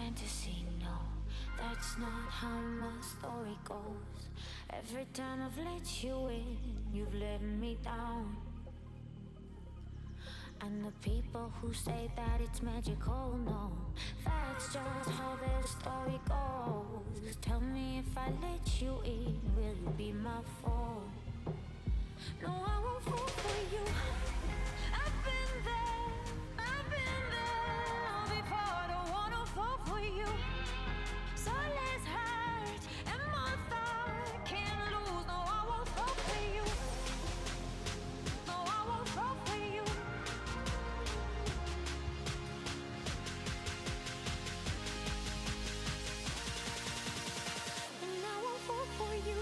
fantasy, no, that's not how my story goes. Every time I've let you in, you've let me down. And the people who say that it's magical, no, that's just how their story goes. Tell me if I let you in, will you be my foe? No, I won't fall for you. I've been there, before. Don't wanna fall for you. So less hurt and more thought can't lose. No, I won't fall for you. No, I won't fall for you. And I won't fall for you.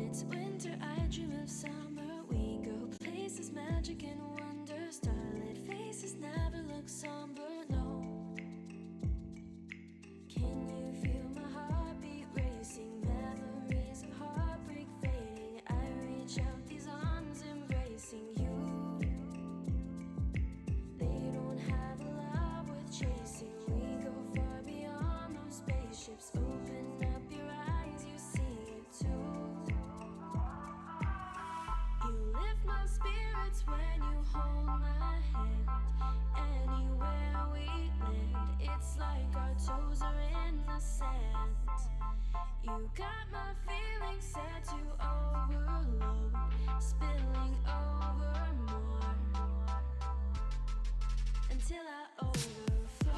it's winter, I dream of summer. We go places, magic and wonder. Starlit faces never look somber, no. Can you feel my heartbeat racing? Memories of heartbreak fading. I reach out, these arms embracing you. They don't have a lot worth chasing. We go far beyond those spaceships. Open up your eyes, you see it too. You lift my spirits when you hold my hand. Anywhere we land, it's like our toes are in the sand. You got my feelings set to overload, spilling over more until I overflow.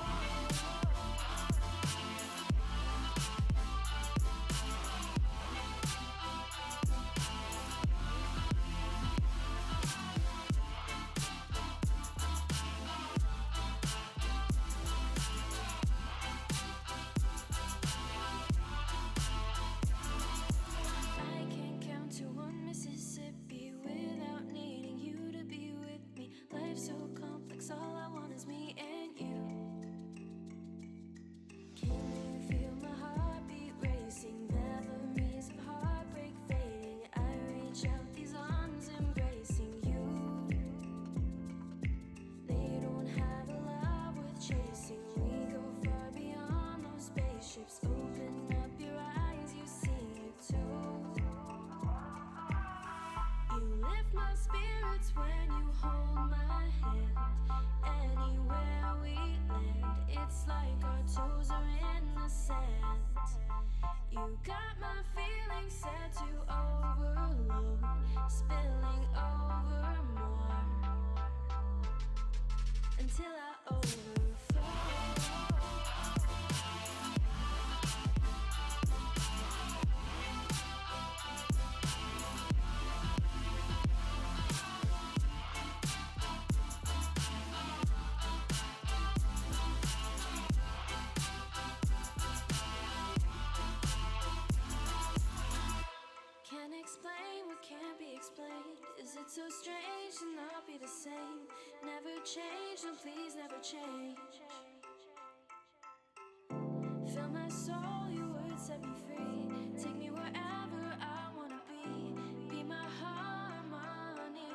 I can't count to one Mississippi without needing you to be with me. Life's so complex, all I want is me and you. Can you feel my heartbeat racing? Memories of heartbreak fading. I reach out, these arms embracing you. They don't have a lot worth chasing. We go far beyond those spaceships. Open up your eyes, you see it too. You lift my spirits when you hold my hand. Anywhere we land, it's like our toes are in the sand. You got my feelings set to overload, spilling over more until I overflow. Can't explain what can't be explained. Is it so strange to not be the same? Never change, no please never change. Fill my soul, your words set me free. Take me wherever I wanna be my harmony.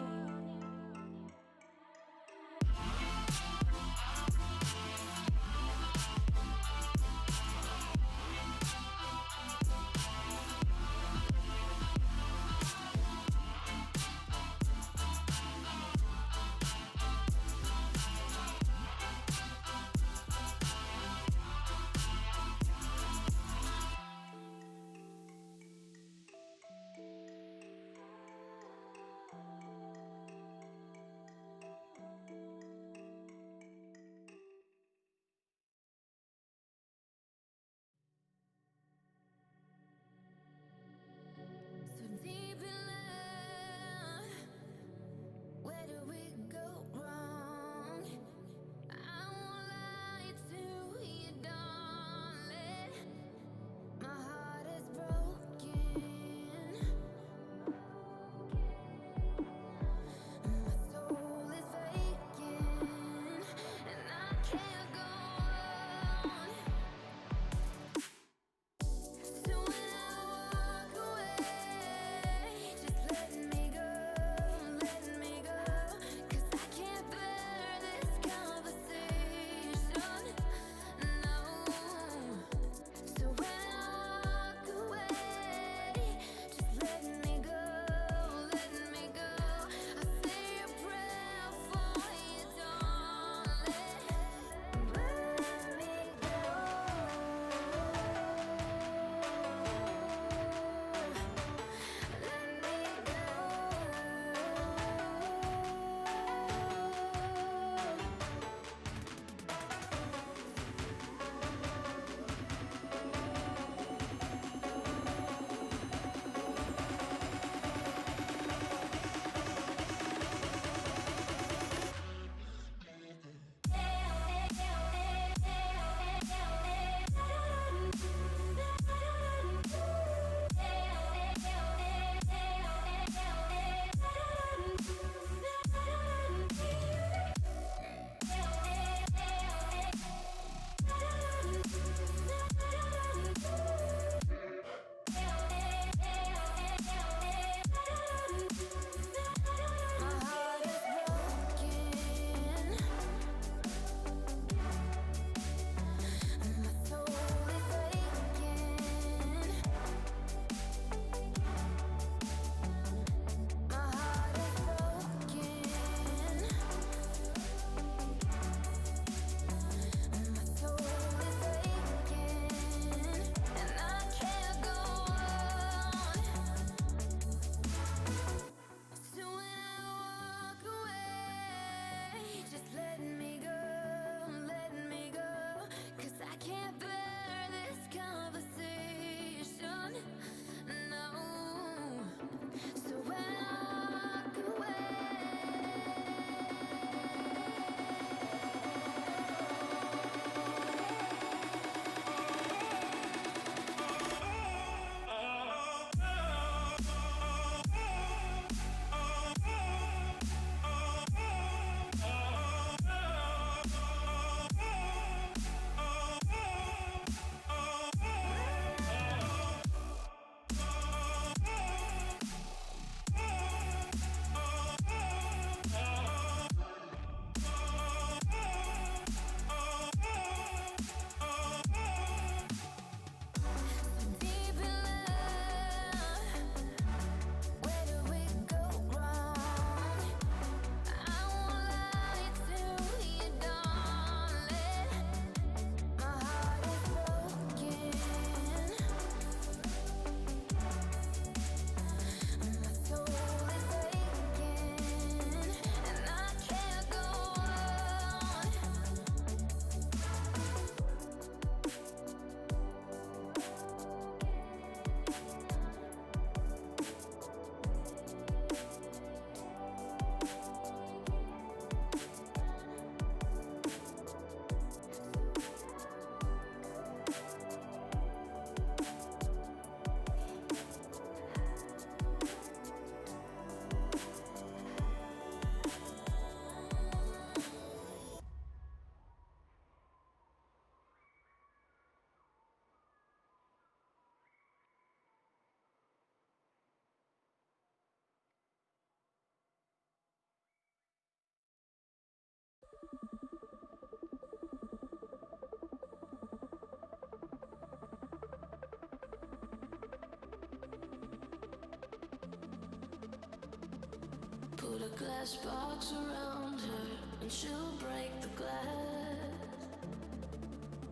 a glass box around her and she'll break the glass.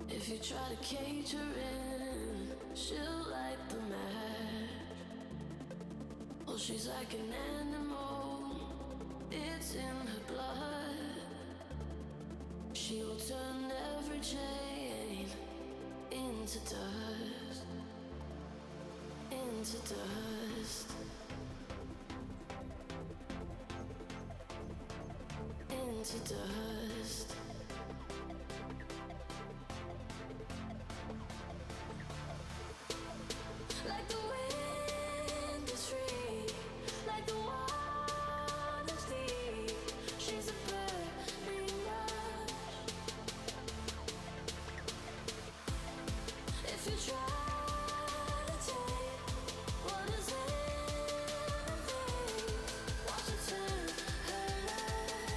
If you try to cage her in, she'll light the match. Oh, she's like an animal, it's in her blood. She will turn every chain into dust, into dust, into dust. Like the wind is free, like the water's deep. She's a burning rush. If you try to take what is anything, watch her turn her life.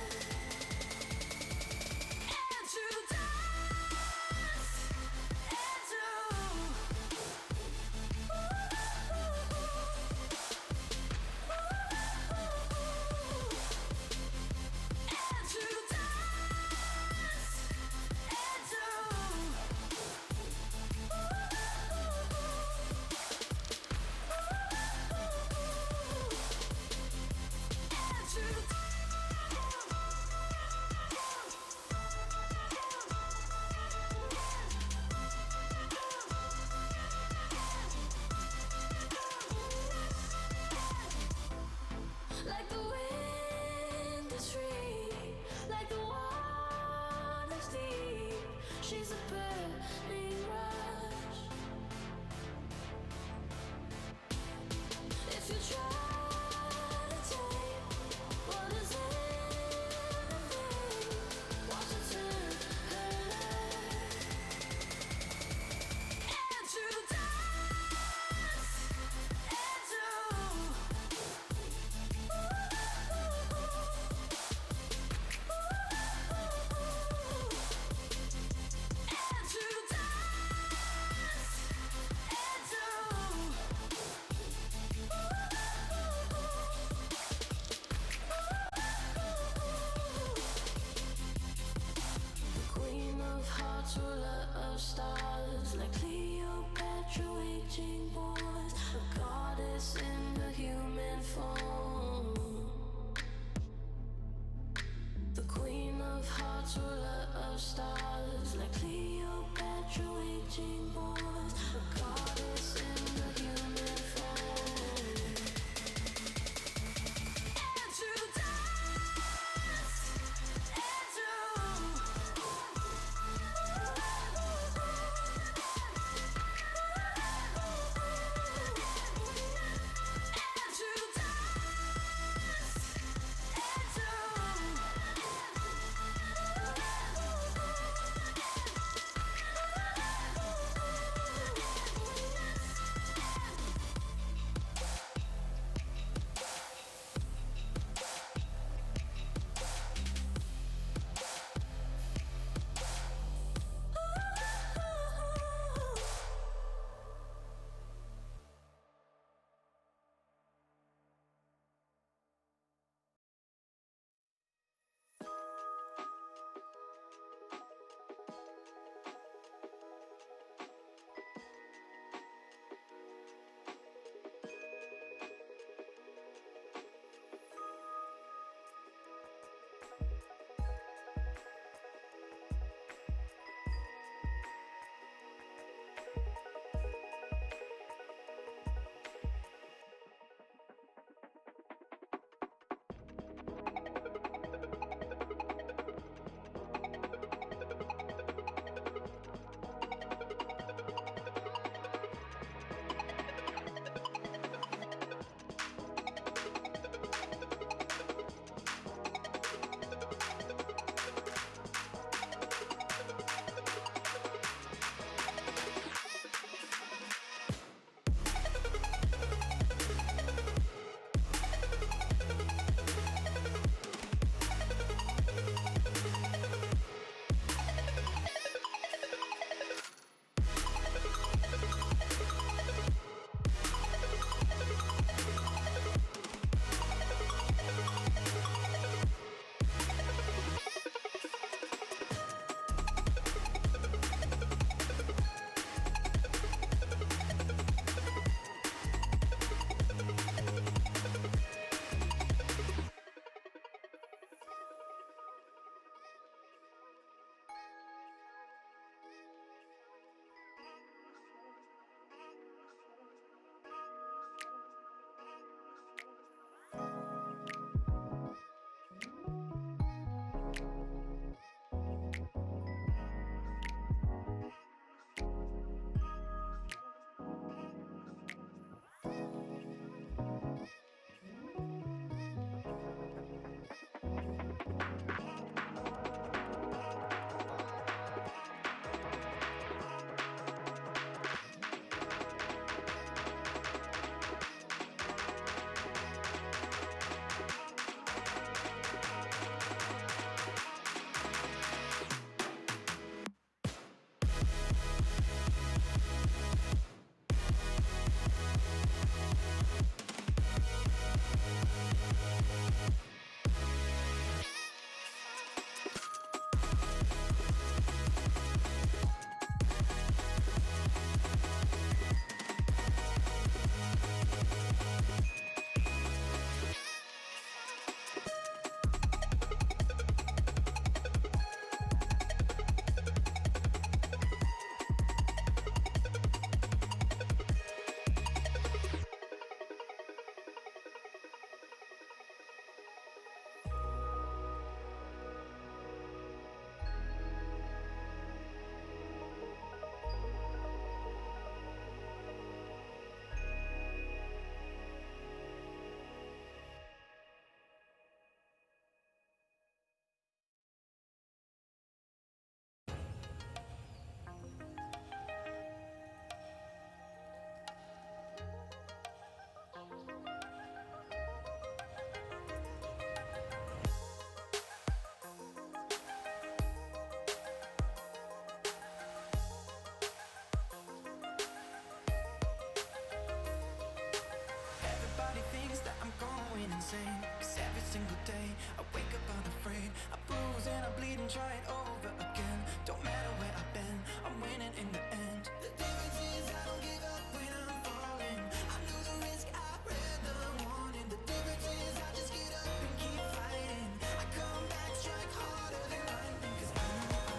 insane. Cause every single day I wake up unafraid. I bruise and I bleed and try it over again. Don't matter where I've been, I'm winning in the end. The difference is I don't give up when I'm falling. I know the risk, I read the warning. The difference is I just get up and keep fighting. I come back, strike harder than lightning. Cause I know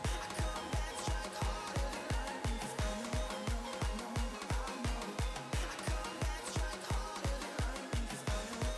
I come back, strike harder than lightning. Cause I know I come back, strike harder than lightning. Cause I know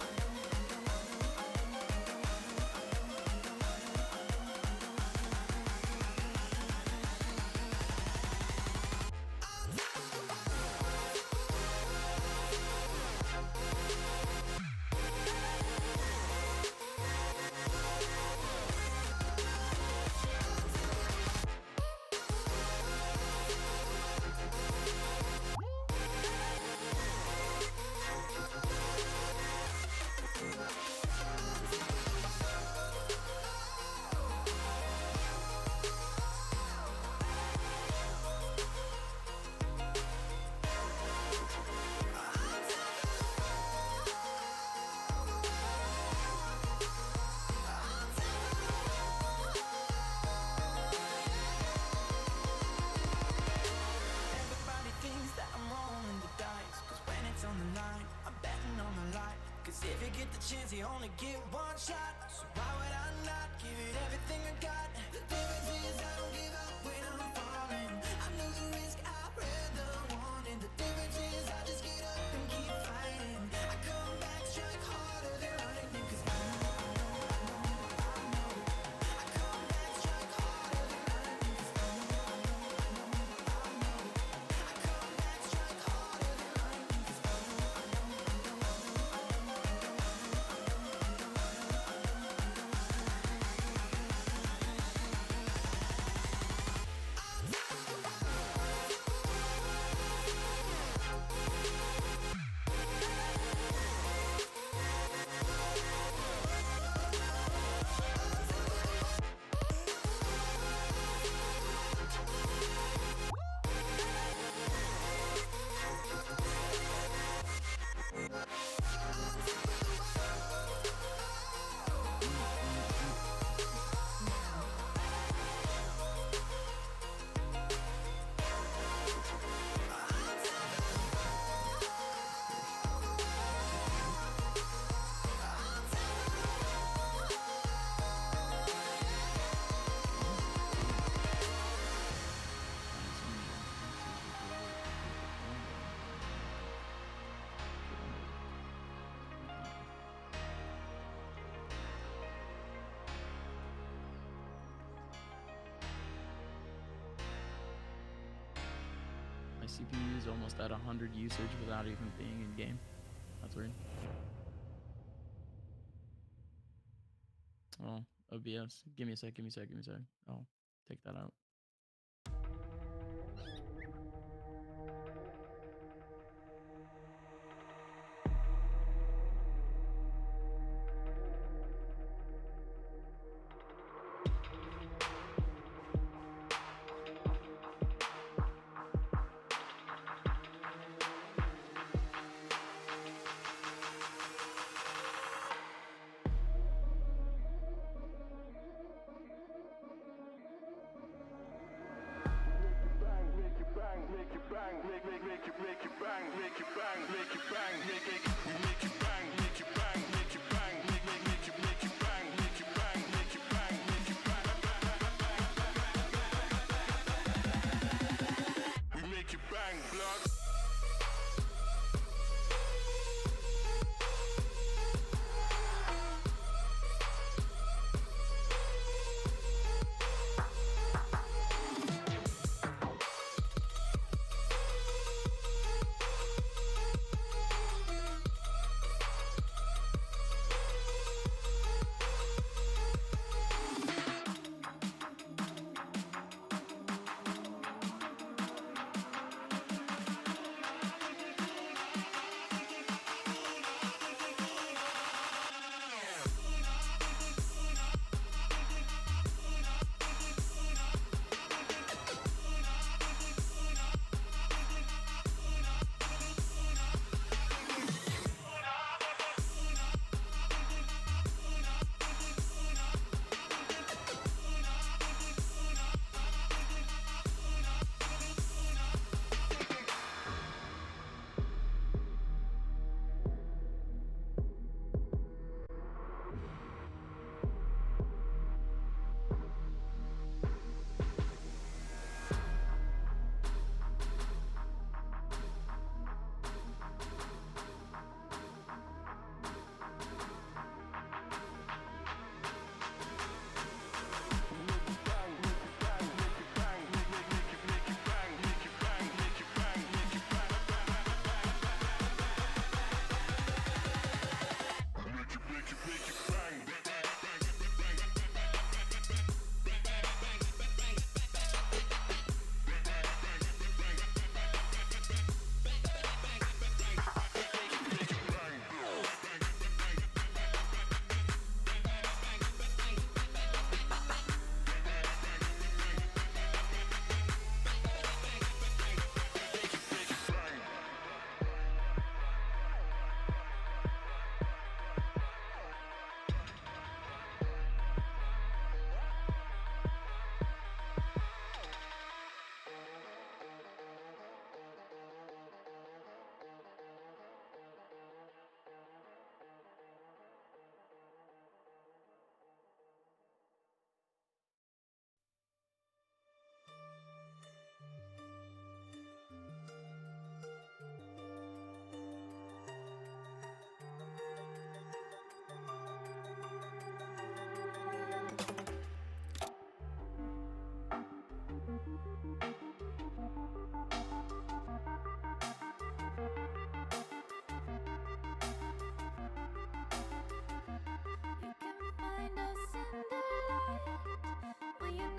everybody thinks that I'm rolling the dice. Cause when it's on the line, I'm betting on my life. Cause if you get the chance, you only get one shot. So why would I not give it everything I got? The difference is I don't give up when I'm falling. I know the risk, I read the warning. The difference is I just get up and keep fighting. I come back, strike harder than lightning. Cause I know I come back, strike harder than lightning. Cause I know I come back, strike harder than lightning. Cause I know My CPU is almost at 100 usage without even being in game. That's weird. Oh, OBS. Give me a sec. Oh, take that out.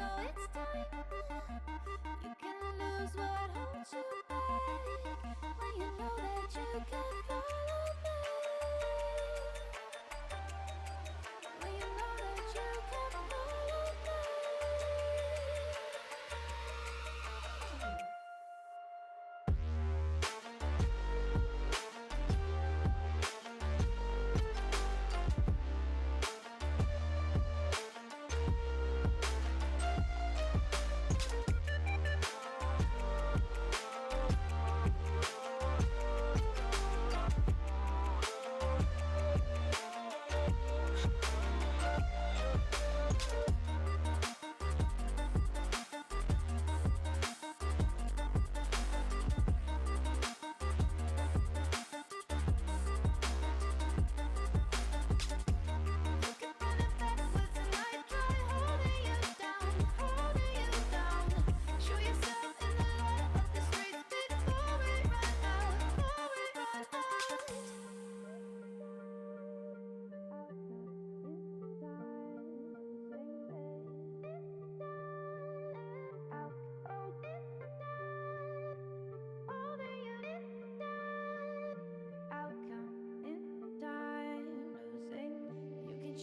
know it's time. You can lose what holds you back when you know that you can follow me. When you know that you can follow me.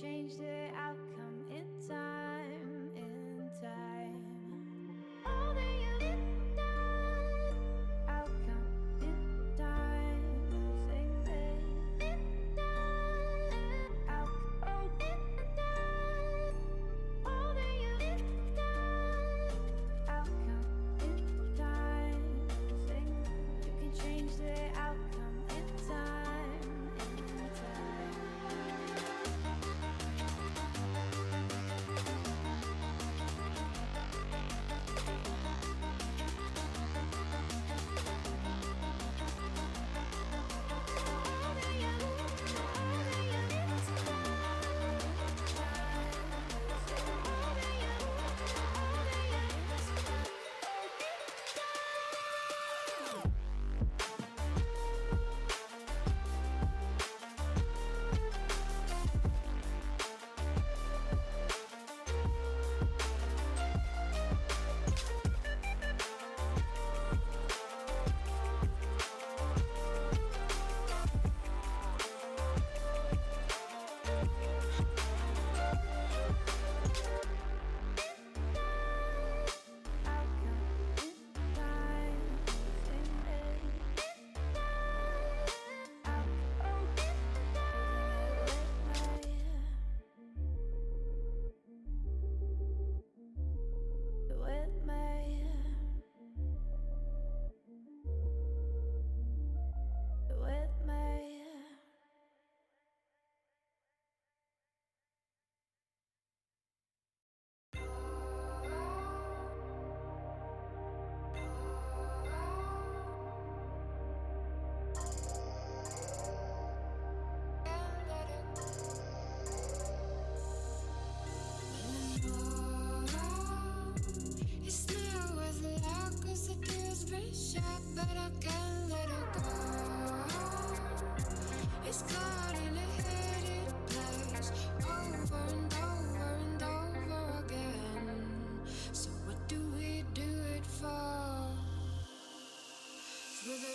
Change the outcome in time, in time. All that you did, outcome in time. Losing faith, outcome in time. All that you did, outcome in time. Losing, you can change the outcome in time, in time. It's not worth a lot 'cause the deal's been shot, but I can't let it go. It's caught in a headed place over and over and over again. So what do we do it for? For the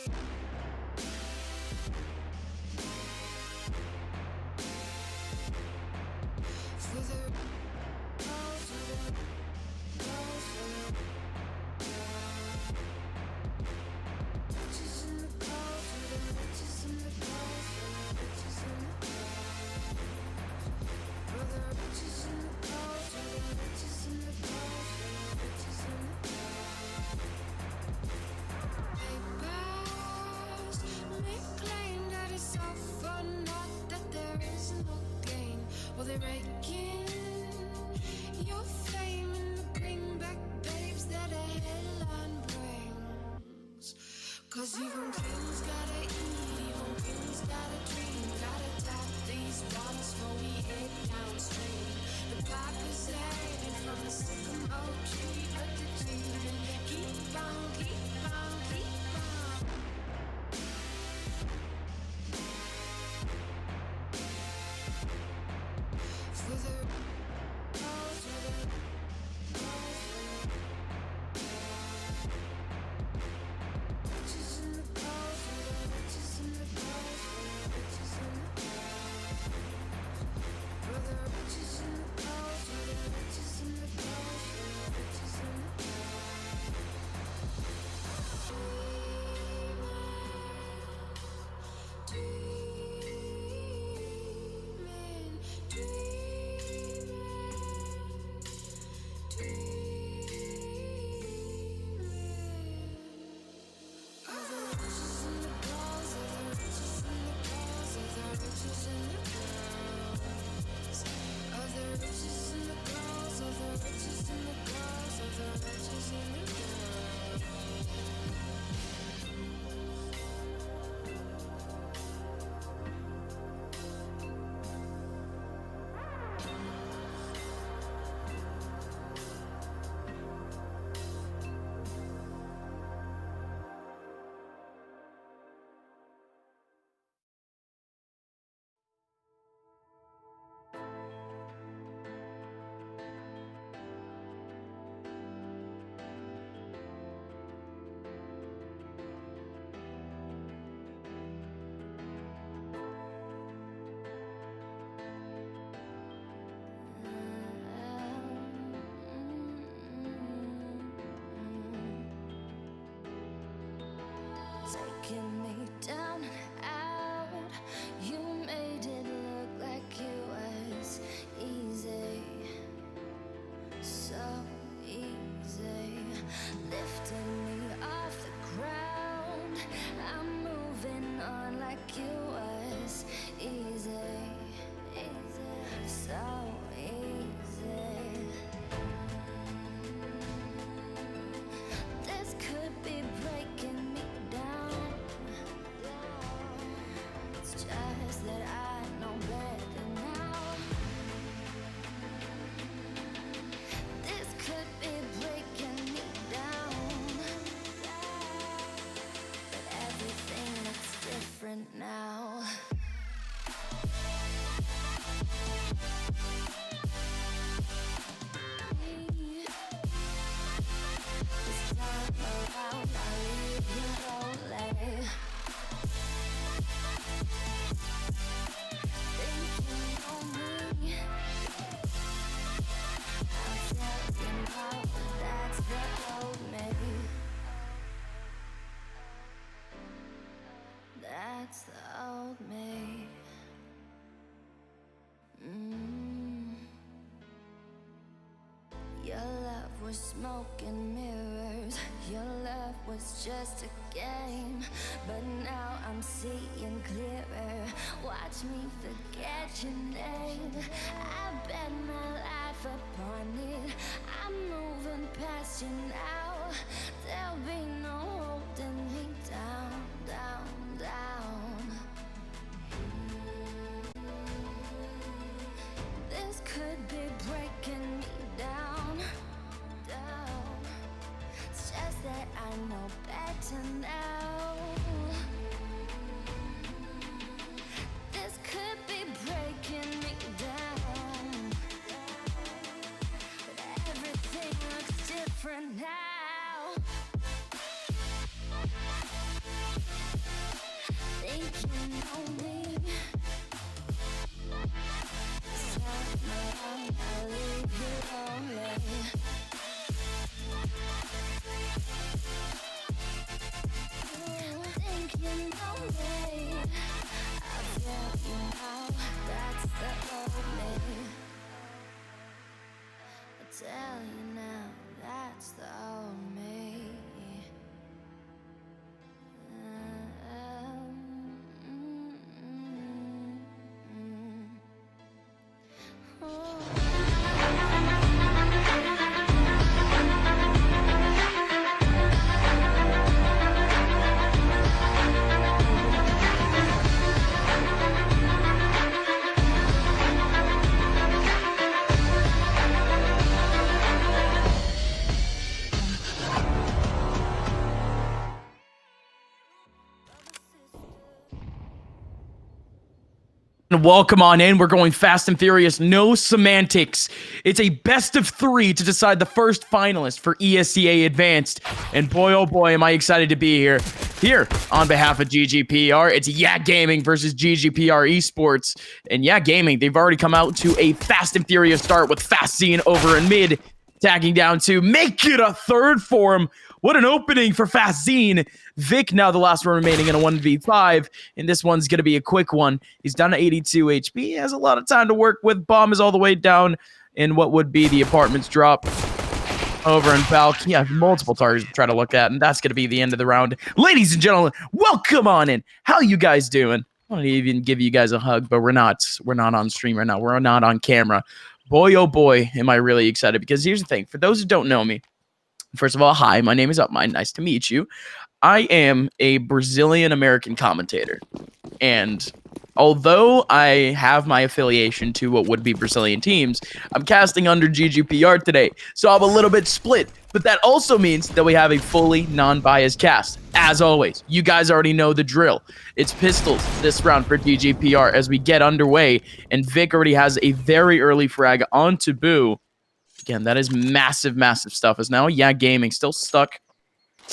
well, they're raking your fame in the greenback babes that a headline brings. 'Cause even kings gotta eat, even kings gotta dream. Gotta tap these waters before we head downstream. The pipe is hanging from the sycamore tree, but the dream keep on, keep on, keep on. For the taking me down and out. You made it look like it was easy, so easy. Lifting me off the ground, I'm moving on like it was easy, so easy. This could be breaking me down. It's just that I know better now. This could be breaking me down, but everything looks different now. This time around, I'll leave you lonely. Thinking on me, I'll tell you now, that's the old me. That's the old me. Your love was smoke and mirrors. Your love was just a game, but now I'm seeing clearer. Watch me forget your name. I bet my life upon it. I'm moving past you now. There'll be no holding me down, down, down. This could be breaking me down, down. It's just that I know better now. This could be breaking me down, but everything looks different now. Thinking on me. This time around, I'll leave you lonely. Thinking on me. I'll tell you now, that's the old me. I'll tell you now, that's the old me. Welcome on in. We're going fast and furious. No semantics. It's a best of 3 to decide the first finalist for ESEA Advanced. And boy, oh boy, am I excited to be here. Here, on behalf of GGPR, it's Yeah Gaming versus GGPR Esports. And Yeah Gaming, they've already come out to a fast and furious start with Fast Scene over in mid, tagging down to make it a third for him. What an opening for Fast Scene. Vic now the last one remaining in a 1v5, and this one's going to be a quick one. He's down to 82 HP. He has a lot of time to work with. Bomb is all the way down in what would be the apartments drop over in Falk. Yeah, multiple targets to try to look at, and that's going to be the end of the round. Ladies and gentlemen, welcome on in. How you guys doing? I want to even give you guys a hug, but we're not on stream right now. We're not on camera. Boy, oh boy, am I really excited, because here's the thing. For those who don't know me, first of all, hi, my name is Upmind. Nice to meet you. I am a Brazilian-American commentator, and although I have my affiliation to what would be Brazilian teams, I'm casting under GGPR today, so I'm a little bit split, but that also means that we have a fully non-biased cast. As always, you guys already know the drill. It's pistols this round for GGPR as we get underway, and Vic already has a very early frag on Taboo. Again, that is massive, massive stuff. As now, Yeah Gaming still stuck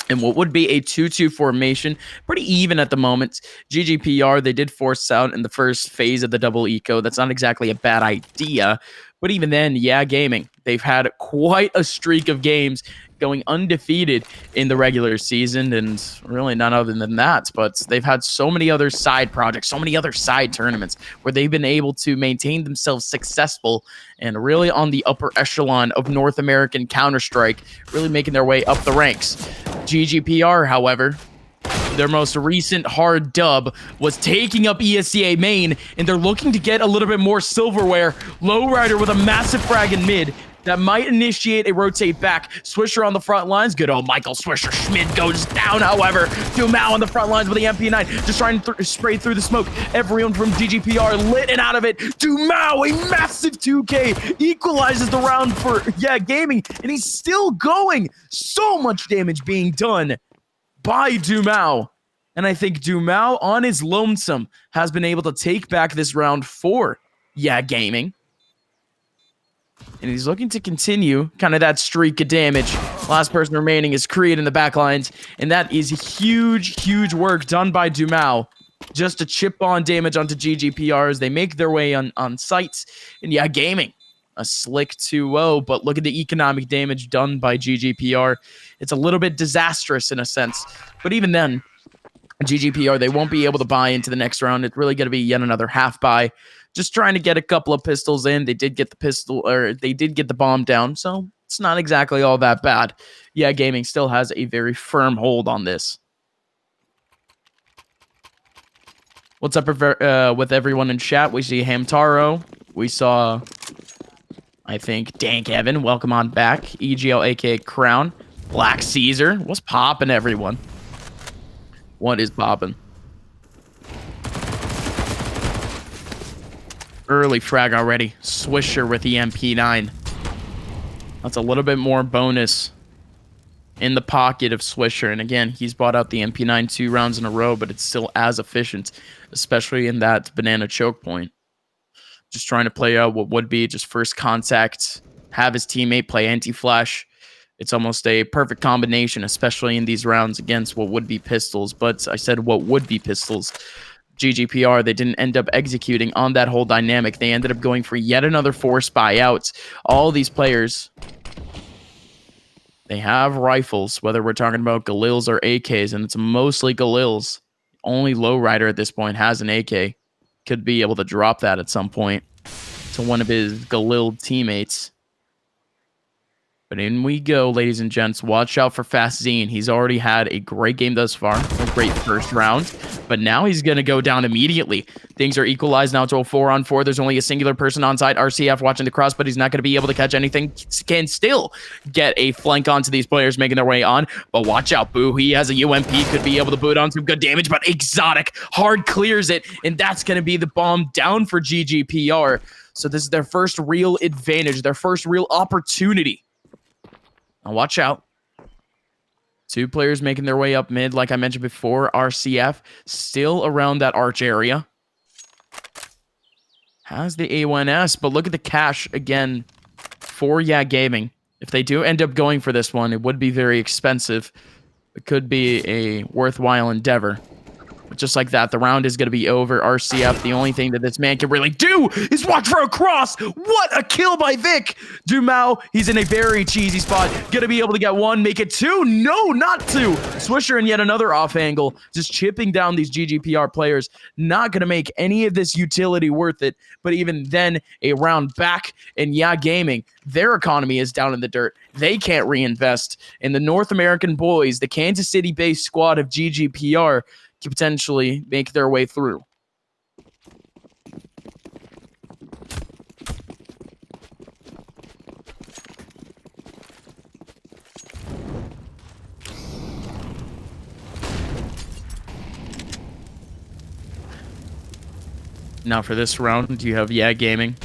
in what would be a 2-2 formation. Pretty even at the moment. GGPR, they did force out in the first phase of the double eco. That's not exactly a bad idea. But even then, Yeah Gaming, they've had quite a streak of games going undefeated in the regular season, and really none other than that. But they've had so many other side projects, so many other side tournaments where they've been able to maintain themselves successful and really on the upper echelon of North American Counter-Strike, really making their way up the ranks. GGPR, however, their most recent hard dub was taking up ESEA main, and they're looking to get a little bit more silverware. Lowrider with a massive frag in mid that might initiate a rotate back. Swisher on the front lines. Good old Michael Swisher. Schmid goes down, however. Dumao on the front lines with the MP9. Just trying to spray through the smoke. Everyone from GGPR lit and out of it. Dumao, a massive 2K. Equalizes the round for, Gaming. And he's still going. So much damage being done by Dumao. And I think Dumao on his lonesome has been able to take back this round for Gaming. And he's looking to continue kind of that streak of damage. Last person remaining is Creed in the backlines. And that is huge, huge work done by Dumao just to chip on damage onto GGPR as they make their way on sites. And Gaming, a slick 2-0. But look at the economic damage done by GGPR. It's a little bit disastrous in a sense. But even then, GGPR, they won't be able to buy into the next round. It's really going to be yet another half buy. Just trying to get a couple of pistols in. They did get the bomb down, so it's not exactly all that bad. Gaming still has a very firm hold on this. What's up with everyone in chat? We see Hamtaro. We saw, I think, Dank Evan. Welcome on back. EGL, aka Crown. Black Caesar. What's poppin', everyone? What is poppin'? Early frag already. Swisher with the MP9. That's a little bit more bonus in the pocket of Swisher. And again, he's bought out the MP9 2 rounds in a row, but it's still as efficient, especially in that banana choke point. Just trying to play out what would be just first contact, have his teammate play anti-flash. It's almost a perfect combination, especially in these rounds against what would be pistols. But I said what would be pistols. GGPR, they didn't end up executing on that whole dynamic. They ended up going for yet another forced buyout. All these players, they have rifles, whether we're talking about Galils or AKs, and it's mostly Galils. Only Lowrider at this point has an AK. Could be able to drop that at some point to one of his Galil teammates. But in we go, ladies and gents. Watch out for Fast Zine. He's already had a great game thus far. A great first round. But now he's going to go down immediately. Things are equalized now to a 4-on-4. There's only a singular person on site. RCF watching the cross, but he's not going to be able to catch anything. Can still get a flank onto these players making their way on. But watch out, Boo. He has a UMP. Could be able to boot on some good damage, but Exotic hard clears it. And that's going to be the bomb down for GGPR. So this is their first real advantage. Their first real opportunity. Now watch out. Two players making their way up mid, like I mentioned before. RCF still around that arch area. Has the A1S, but look at the cash again for Gaming. If they do end up going for this one, it would be very expensive. It could be a worthwhile endeavor. But just like that, the round is going to be over. RCF, the only thing that this man can really do is watch for a cross. What a kill by Vic. Dumao, he's in a very cheesy spot. Going to be able to get one, make it two. No, not two. Swisher in yet another off angle. Just chipping down these GGPR players. Not going to make any of this utility worth it. But even then, a round back. And Gaming, their economy is down in the dirt. They can't reinvest. And the North American boys, the Kansas City-based squad of GGPR, could potentially make their way through. Now for this round, you have Gaming.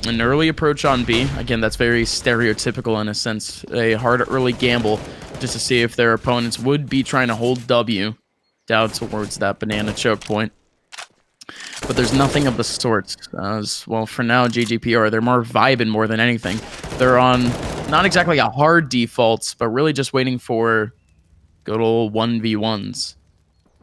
An early approach on B. Again, that's very stereotypical in a sense. A hard early gamble just to see if their opponents would be trying to hold W down towards that banana choke point. But there's nothing of the sort. As well, for now, GGPR, they're more vibing more than anything. They're on not exactly a hard default, but really just waiting for good old 1v1s.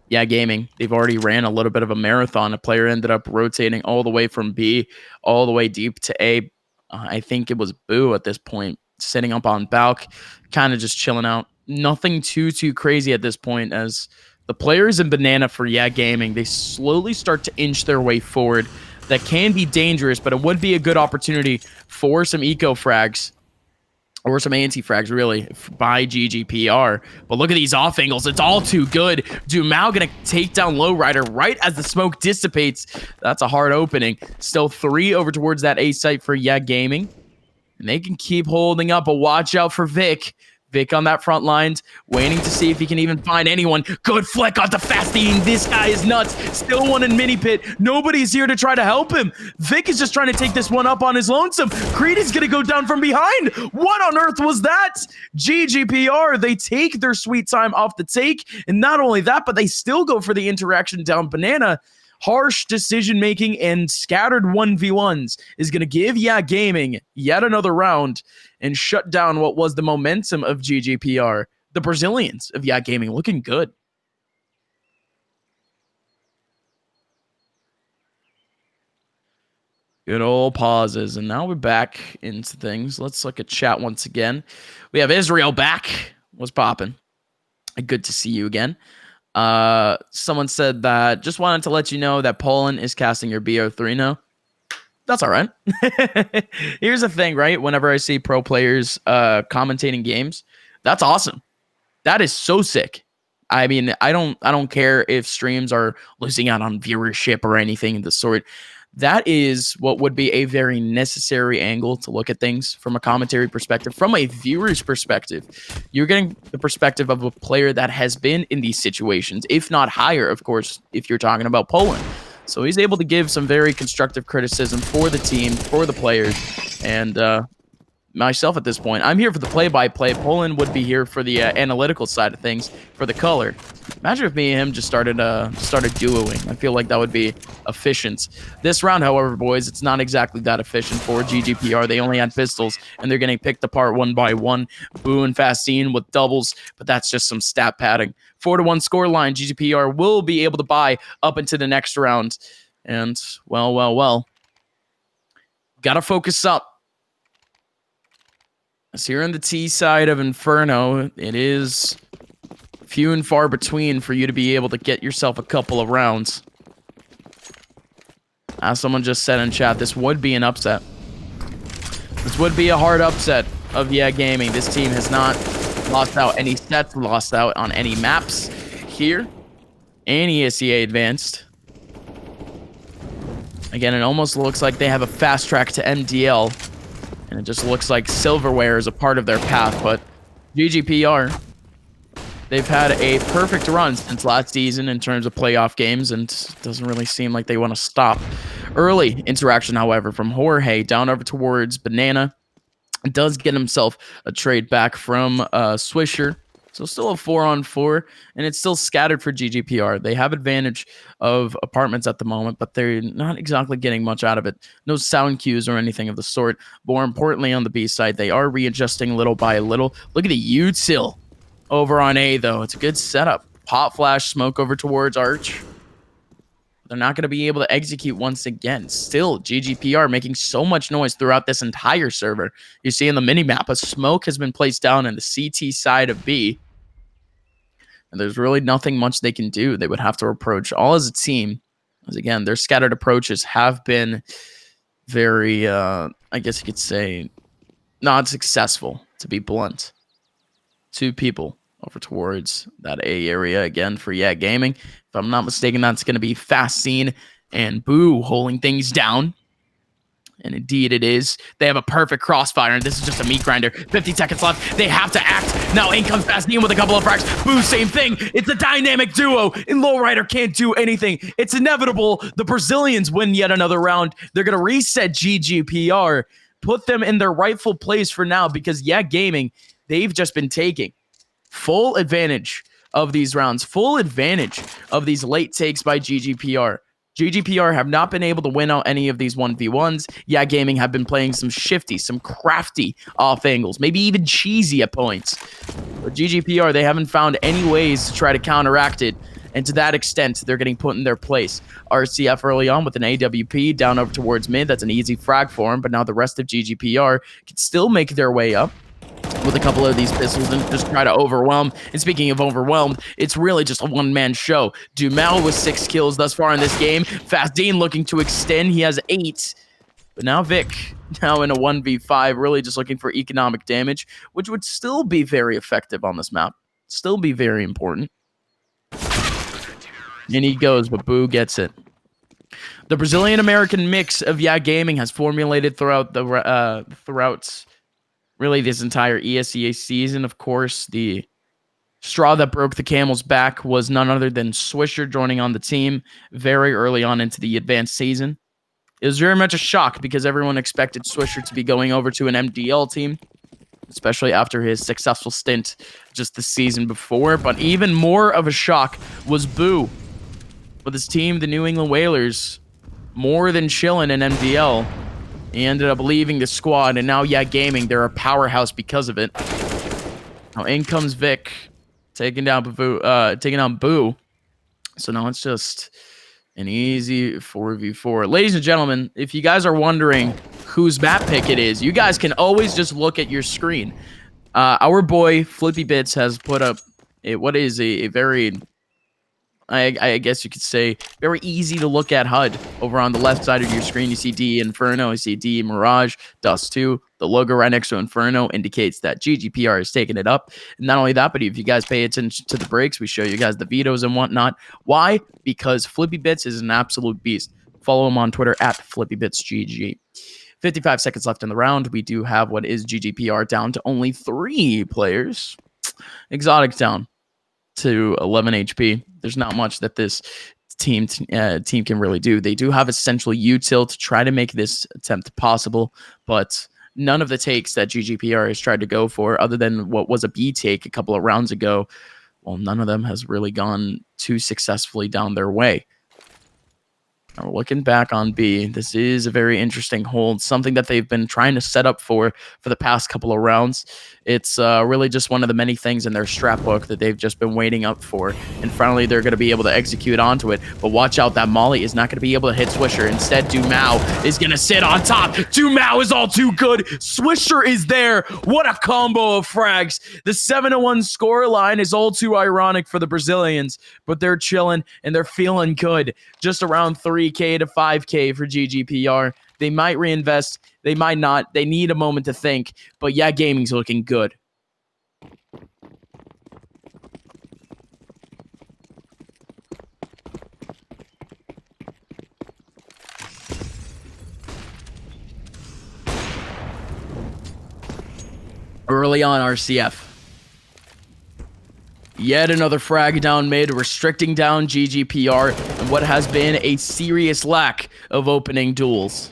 Gaming, they've already ran a little bit of a marathon. A player ended up rotating all the way from B, all the way deep to A. I think it was Boo at this point. sitting up on Balk, kind of just chilling out. Nothing too crazy at this point, as the players in Banana for Gaming, they slowly start to inch their way forward. That can be dangerous, but it would be a good opportunity for some eco frags. Or some anti-frags, really, by GGPR. But look at these off angles. It's all too good. Dumao going to take down Lowrider right as the smoke dissipates. That's a hard opening. Still 3 over towards that A site for Gaming. And they can keep holding up, but watch out for Vic. Vic on that front lines, waiting to see if he can even find anyone. Good flick onto Fastine. This guy is nuts. Still one in mini pit. Nobody's here to try to help him. Vic is just trying to take this one up on his lonesome. Creed is going to go down from behind. What on earth was that? GGPR, they take their sweet time off the take. And not only that, but they still go for the interaction down Banana. Harsh decision-making and scattered 1v1s is going to give Gaming yet another round and shut down what was the momentum of GGPR. The Brazilians of Gaming looking good. Good old pauses. And now we're back into things. Let's look at chat once again. We have Israel back. What's popping? Good to see you again. Someone said that just wanted to let you know that Poland is casting your BO3 now. That's all right. Here's the thing, right? Whenever I see pro players commentating games, that's awesome. That is so sick. I mean, I don't care if streams are losing out on viewership or anything of the sort. That is what would be a very necessary angle to look at things from a commentary perspective. From a viewer's perspective, you're getting the perspective of a player that has been in these situations, if not higher, of course, if you're talking about Poland. So he's able to give some very constructive criticism for the team, for the players, and myself at this point. I'm here for the play-by-play. Poland would be here for the analytical side of things, for the color. Imagine if me and him just started duoing. I feel like that would be efficient. This round, however, boys, it's not exactly that efficient for GGPR. They only had pistols, and they're getting picked apart one by one. Boo and Fastine with doubles, but that's just some stat padding. 4-1 scoreline. GGPR will be able to buy up into the next round. And, well. Gotta focus up. As here on the T side of Inferno, it is few and far between for you to be able to get yourself a couple of rounds. As someone just said in chat, this would be an upset. This would be a hard upset of Gaming. This team has not lost out any sets, lost out on any maps here. And ESEA advanced. Again, it almost looks like they have a fast track to MDL. And it just looks like silverware is a part of their path. But GGPR, they've had a perfect run since last season in terms of playoff games, and it doesn't really seem like they want to stop. Early interaction, however, from Jorge down over towards Banana. It does get himself a trade back from Swisher. So still a 4-on-4, and it's still scattered for GGPR. They have advantage of apartments at the moment, but they're not exactly getting much out of it. No sound cues or anything of the sort. More importantly, on the B side, they are readjusting little by little. Look at the util over on A, though. It's a good setup. Pop flash, smoke over towards Arch. They're not going to be able to execute once again. Still, GGPR making so much noise throughout this entire server. You see in the minimap, a smoke has been placed down in the CT side of B. And there's really nothing much they can do. They would have to approach all as a team. As again, their scattered approaches have been very, I guess you could say, not successful, to be blunt. 2 people over towards that A area again for Gaming. If I'm not mistaken, that's going to be Fastine and Boo holding things down. And indeed it is. They have a perfect crossfire, and this is just a meat grinder. 50 seconds left. They have to act. Now in comes Fastine with a couple of frags. Boo, same thing. It's a dynamic duo, and Lowrider can't do anything. It's inevitable. The Brazilians win yet another round. They're going to reset GGPR, put them in their rightful place for now, because Gaming, they've just been taking full advantage of these rounds, full advantage of these late takes by GGPR. GGPR have not been able to win out any of these 1v1s. Gaming have been playing some shifty, some crafty off angles, maybe even cheesy at points. But GGPR, they haven't found any ways to try to counteract it, and to that extent, they're getting put in their place. RCF early on with an AWP down over towards mid. That's an easy frag for him, but now the rest of GGPR can still make their way up. with a couple of these pistols and just try to overwhelm. And speaking of overwhelmed, it's really just a one-man show. Dumel with 6 kills thus far in this game. Fastine looking to extend. He has 8. But now Vic, now in a 1v5, really just looking for economic damage, which would still be very effective on this map. Still be very important. And he goes, but Boo gets it. The Brazilian-American mix of Gaming has formulated throughout the really this entire ESEA season. Of course, the straw that broke the camel's back was none other than Swisher joining on the team very early on into the advanced season. It was very much a shock because everyone expected Swisher to be going over to an MDL team, especially after his successful stint just the season before. But even more of a shock was Boo with his team, the New England Whalers, more than chilling in MDL. He ended up leaving the squad, and now Gaming, they're a powerhouse because of it. Now in comes Vic, taking down Boo. So now it's just an easy 4v4. Ladies and gentlemen, if you guys are wondering whose map pick it is, you guys can always just look at your screen. Our boy Flippy Bits has put up what is a very, I guess you could say, very easy to look at HUD. Over on the left side of your screen, you see D Inferno, you see D Mirage, Dust 2. The logo right next to Inferno indicates that GGPR is taking it up. And not only that, but if you guys pay attention to the breaks, we show you guys the vetoes and whatnot. Why? Because Flippy Bits is an absolute beast. Follow him on Twitter at FlippyBitsGG. 55 seconds left in the round. We do have what is GGPR down to only 3 players. Exotic down to 11 HP. There's not much that this team can really do. They do have essential util to try to make this attempt possible, but none of the takes that GGPR has tried to go for, other than what was a B take a couple of rounds ago, well, none of them has really gone too successfully down their way. Now, looking back on B, this is a very interesting hold, something that they've been trying to set up for the past couple of rounds. It's really just one of the many things in their strat book that they've just been waiting up for, and finally they're going to be able to execute onto it. But watch out, that Molly is not going to be able to hit Swisher. Instead, Dumao is going to sit on top. Dumao is all too good. Swisher is there. What a combo of frags. The 7-1 score line is all too ironic for the Brazilians, but they're chilling and they're feeling good. Just around 3K to 5K for GGPR. They might reinvest. They might not. They need a moment to think. But Gaming's looking good. Early on, RCF. Yet another frag down mid, restricting down GGPR and what has been a serious lack of opening duels.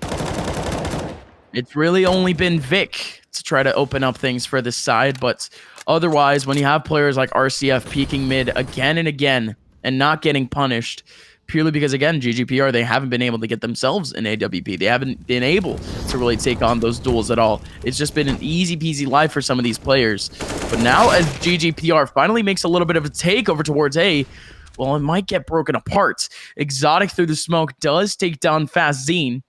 It's really only been Vic to try to open up things for this side, but otherwise, when you have players like RCF peeking mid again and again and not getting punished, purely because, again, GGPR, they haven't been able to get themselves an AWP. They haven't been able to really take on those duels at all. It's just been an easy-peasy life for some of these players. But now, as GGPR finally makes a little bit of a takeover towards A, well, it might get broken apart. Exotic through the smoke does take down Fast Zine.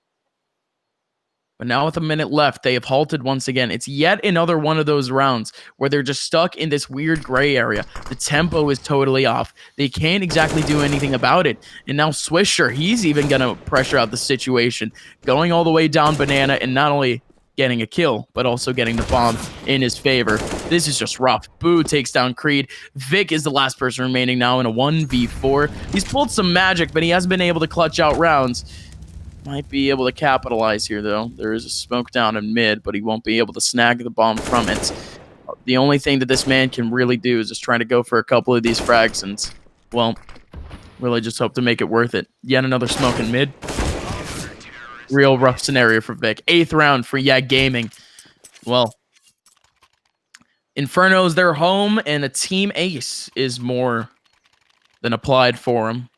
But now with a minute left, they have halted once again. It's yet another one of those rounds where they're just stuck in this weird gray area. The tempo is totally off. They can't exactly do anything about it. And now Swisher, he's even going to pressure out the situation, going all the way down Banana and not only getting a kill, but also getting the bomb in his favor. This is just rough. Boo takes down Creed. Vic is the last person remaining now in a 1v4. He's pulled some magic, but he hasn't been able to clutch out rounds. Might be able to capitalize here, though. There is a smoke down in mid, but he won't be able to snag the bomb from it. The only thing that this man can really do is just trying to go for a couple of these frags and, well, really just hope to make it worth it. Yet another smoke in mid. Real rough scenario for Vic. 8th round for Gaming. Well, Inferno's their home, and a team ace is more than applied for him.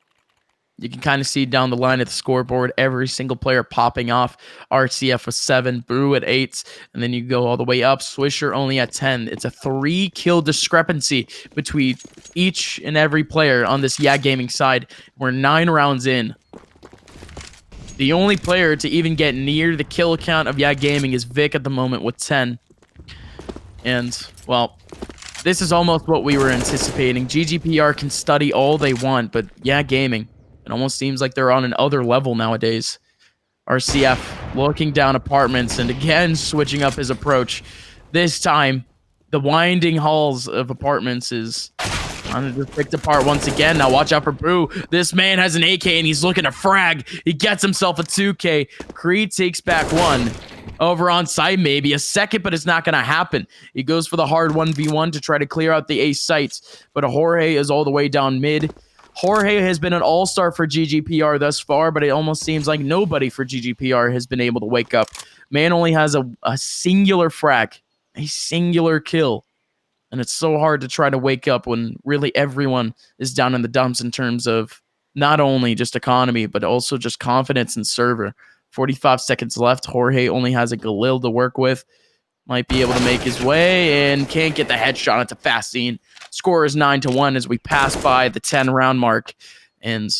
You can kind of see down the line at the scoreboard, every single player popping off. RCF with 7, Brew at 8, and then you go all the way up. Swisher only at 10. It's a 3-kill discrepancy between each and every player on this Gaming side. We're 9 rounds in. The only player to even get near the kill count of Gaming is Vic at the moment with 10. And, well, this is almost what we were anticipating. GGPR can study all they want, but yeah, gaming. It almost seems like they're on another level nowadays. RCF looking down apartments and again switching up his approach. This time, the winding halls of apartments is just picked apart once again. Now watch out for Boo. This man has an AK and he's looking to frag. He gets himself a 2K. Creed takes back one. Over on site, maybe a second, but it's not going to happen. He goes for the hard 1v1 to try to clear out the A sites, but Jorge is all the way down mid. Jorge has been an all-star for GGPR thus far, but it almost seems like nobody for GGPR has been able to wake up. Man only has a singular frag, a singular kill, and it's so hard to try to wake up when really everyone is down in the dumps in terms of not only just economy, but also just confidence and server. 45 seconds left. Jorge only has a Galil to work with. Might be able to make his way and can't get the headshot into Fastine. Score is 9-1 as we pass by the 10-round mark. And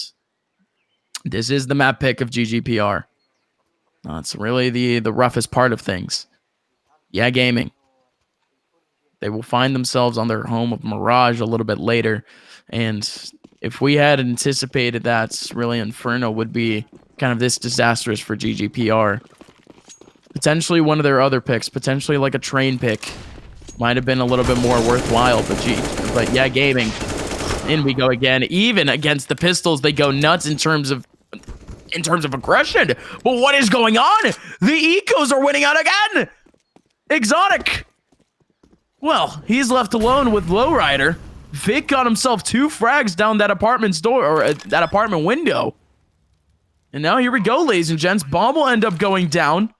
this is the map pick of GGPR. It's really the roughest part of things. Yeah, gaming. They will find themselves on their home of Mirage a little bit later. And if we had anticipated that really Inferno would be kind of this disastrous for GGPR. Potentially one of their other picks, potentially like a train pick, might have been a little bit more worthwhile. But yeah, gaming. In we go again. Even against the pistols, they go nuts in terms of aggression. But what is going on? The ecos are winning out again. Exotic. Well, he's left alone with Lowrider. Vic got himself 2 frags down that apartment's door, or that apartment window. And now here we go, ladies and gents. Bomb will end up going down.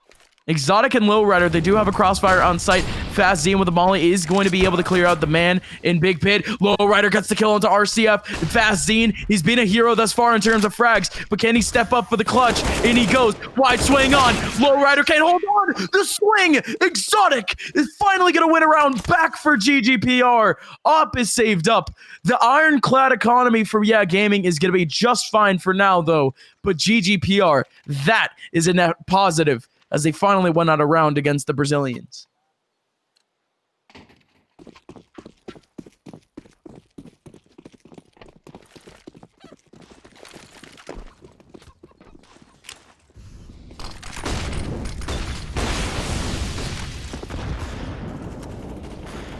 Exotic and Lowrider, they do have a crossfire on site. Fast Zine with the molly is going to be able to clear out the man in Big Pit. Lowrider gets the kill onto RCF. Fast Zine, he's been a hero thus far in terms of frags, but can he step up for the clutch? In he goes. Wide swing on. Lowrider can't hold on. The swing. Exotic is finally going to win a round back for GGPR. Op is saved up. The ironclad economy for Yeah Gaming is going to be just fine for now, though. But GGPR, that is a net positive, as they finally won out a round against the Brazilians.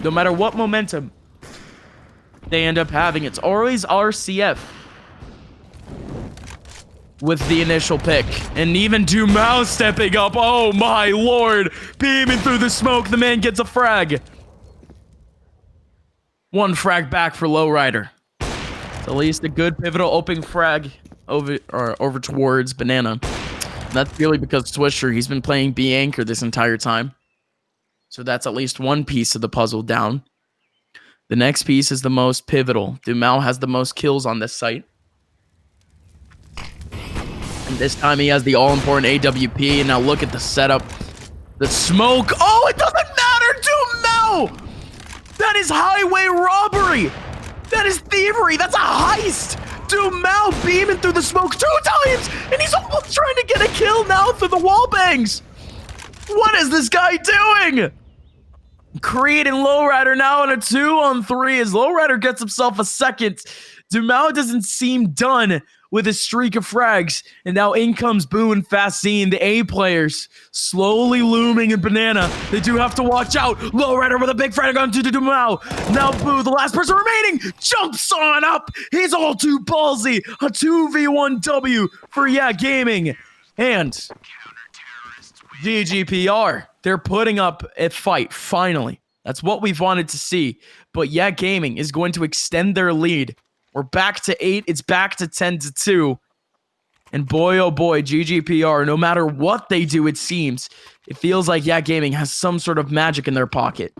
No matter what momentum they end up having, it's always RCF with the initial pick. And even Dumau stepping up. Oh my lord. Beaming through the smoke. The man gets a frag. 1 frag back for Lowrider. It's at least a good pivotal opening frag over towards Banana. And that's purely because Swisher, he's been playing B anchor this entire time. So that's at least one piece of the puzzle down. The next piece is the most pivotal. Dumau has the most kills on this site. And this time he has the all-important AWP. And now look at the setup. The smoke. Oh, it doesn't matter, Dumau! That is highway robbery. That is thievery. That's a heist. Dumau beaming through the smoke 2 times. And he's almost trying to get a kill now through the wall bangs. What is this guy doing? Creed and Lowrider now in a 2-on-3 as Lowrider gets himself a second. Dumau doesn't seem done with a streak of frags. And now in comes Boo and Fastine, the A players, slowly looming in Banana. They do have to watch out. Lowrider with a big frag onto Dumau. Now Boo, the last person remaining, jumps on up. He's all too ballsy. A 2v1 W for Yeah Gaming. And GGPR, they're putting up a fight, finally. That's what we've wanted to see. But Yeah Gaming is going to extend their lead. We're back to 8. It's back to 10-2. And boy, oh boy, GGPR, no matter what they do, it seems, it feels like Yeah Gaming has some sort of magic in their pocket.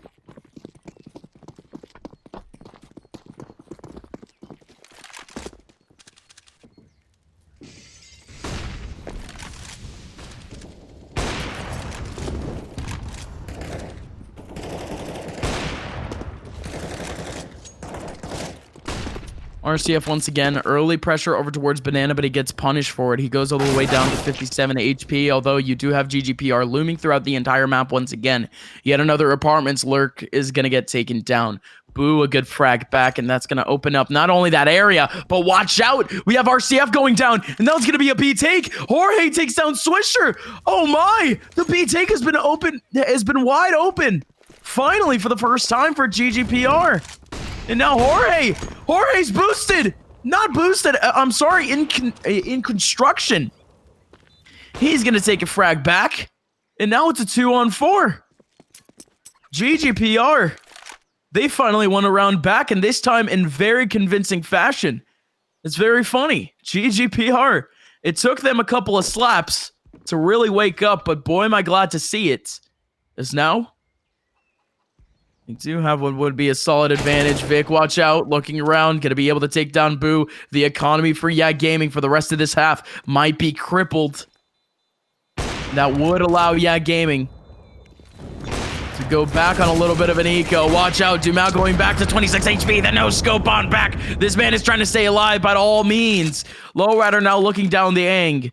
RCF once again, early pressure over towards Banana, but he gets punished for it. He goes all the way down to 57 HP, although you do have GGPR looming throughout the entire map once again. Yet another apartments lurk is going to get taken down. Boo, a good frag back, and that's going to open up not only that area, but watch out. We have RCF going down, and that was going to be a B take. Jorge takes down Swisher. Oh my, the B take has been wide open. Finally, for the first time for GGPR. And now Jorge's boosted. Not boosted, I'm sorry, in construction. He's going to take a frag back. And now it's a 2-on-4. GGPR. They finally won a round back, and this time in very convincing fashion. It's very funny. GGPR. It took them a couple of slaps to really wake up, but boy, am I glad to see it. As now, we do have what would be a solid advantage. Vic, watch out. Looking around. Going to be able to take down Boo. The economy for Yak Gaming for the rest of this half might be crippled. That would allow Yak Gaming to go back on a little bit of an eco. Watch out. Dumau going back to 26 HP. The no scope on back. This man is trying to stay alive by all means. Lowrider now looking down the Ang.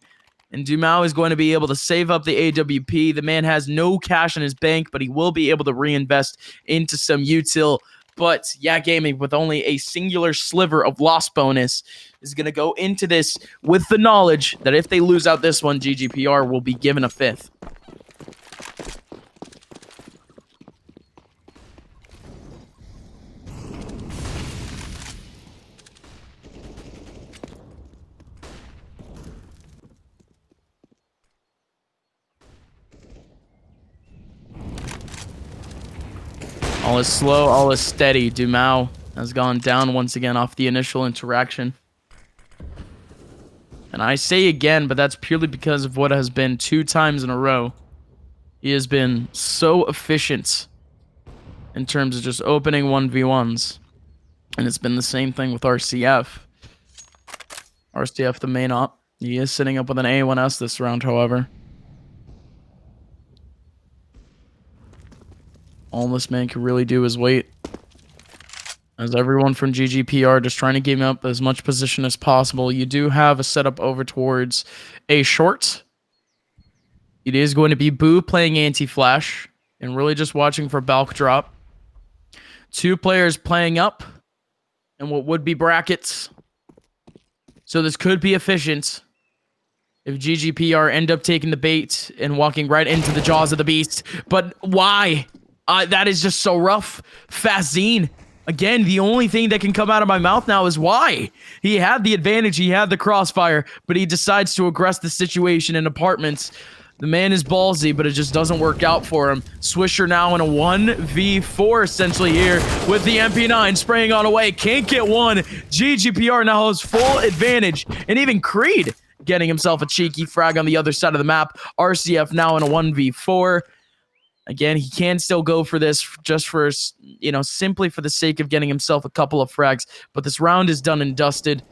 And Dumau is going to be able to save up the AWP. The man has no cash in his bank, but he will be able to reinvest into some util. But Yak Gaming, with only a singular sliver of loss bonus, is going to go into this with the knowledge that if they lose out this one, GGPR will be given a 5th. All is slow, all is steady. Dumau has gone down once again off the initial interaction. And I say again, but that's purely because of what has been 2 times in a row. He has been so efficient in terms of just opening 1v1s. And it's been the same thing with RCF. RCF, the main op. He is sitting up with an A1S this round, however. All this man can really do is wait. As everyone from GGPR just trying to give up as much position as possible. You do have a setup over towards A short. It is going to be Boo playing anti-flash and really just watching for bulk drop. 2 players playing up and what would be brackets. So this could be efficient if GGPR end up taking the bait and walking right into the jaws of the beast. But why? That is just so rough. Fazine. Again, the only thing that can come out of my mouth now is why. He had the advantage. He had the crossfire, but he decides to aggress the situation in apartments. The man is ballsy, but it just doesn't work out for him. Swisher now in a 1v4 essentially here with the MP9 spraying on away. Can't get one. GGPR now has full advantage. And even Creed getting himself a cheeky frag on the other side of the map. RCF now in a 1v4. Again, he can still go for this just for, simply for the sake of getting himself a couple of frags. But this round is done and dusted.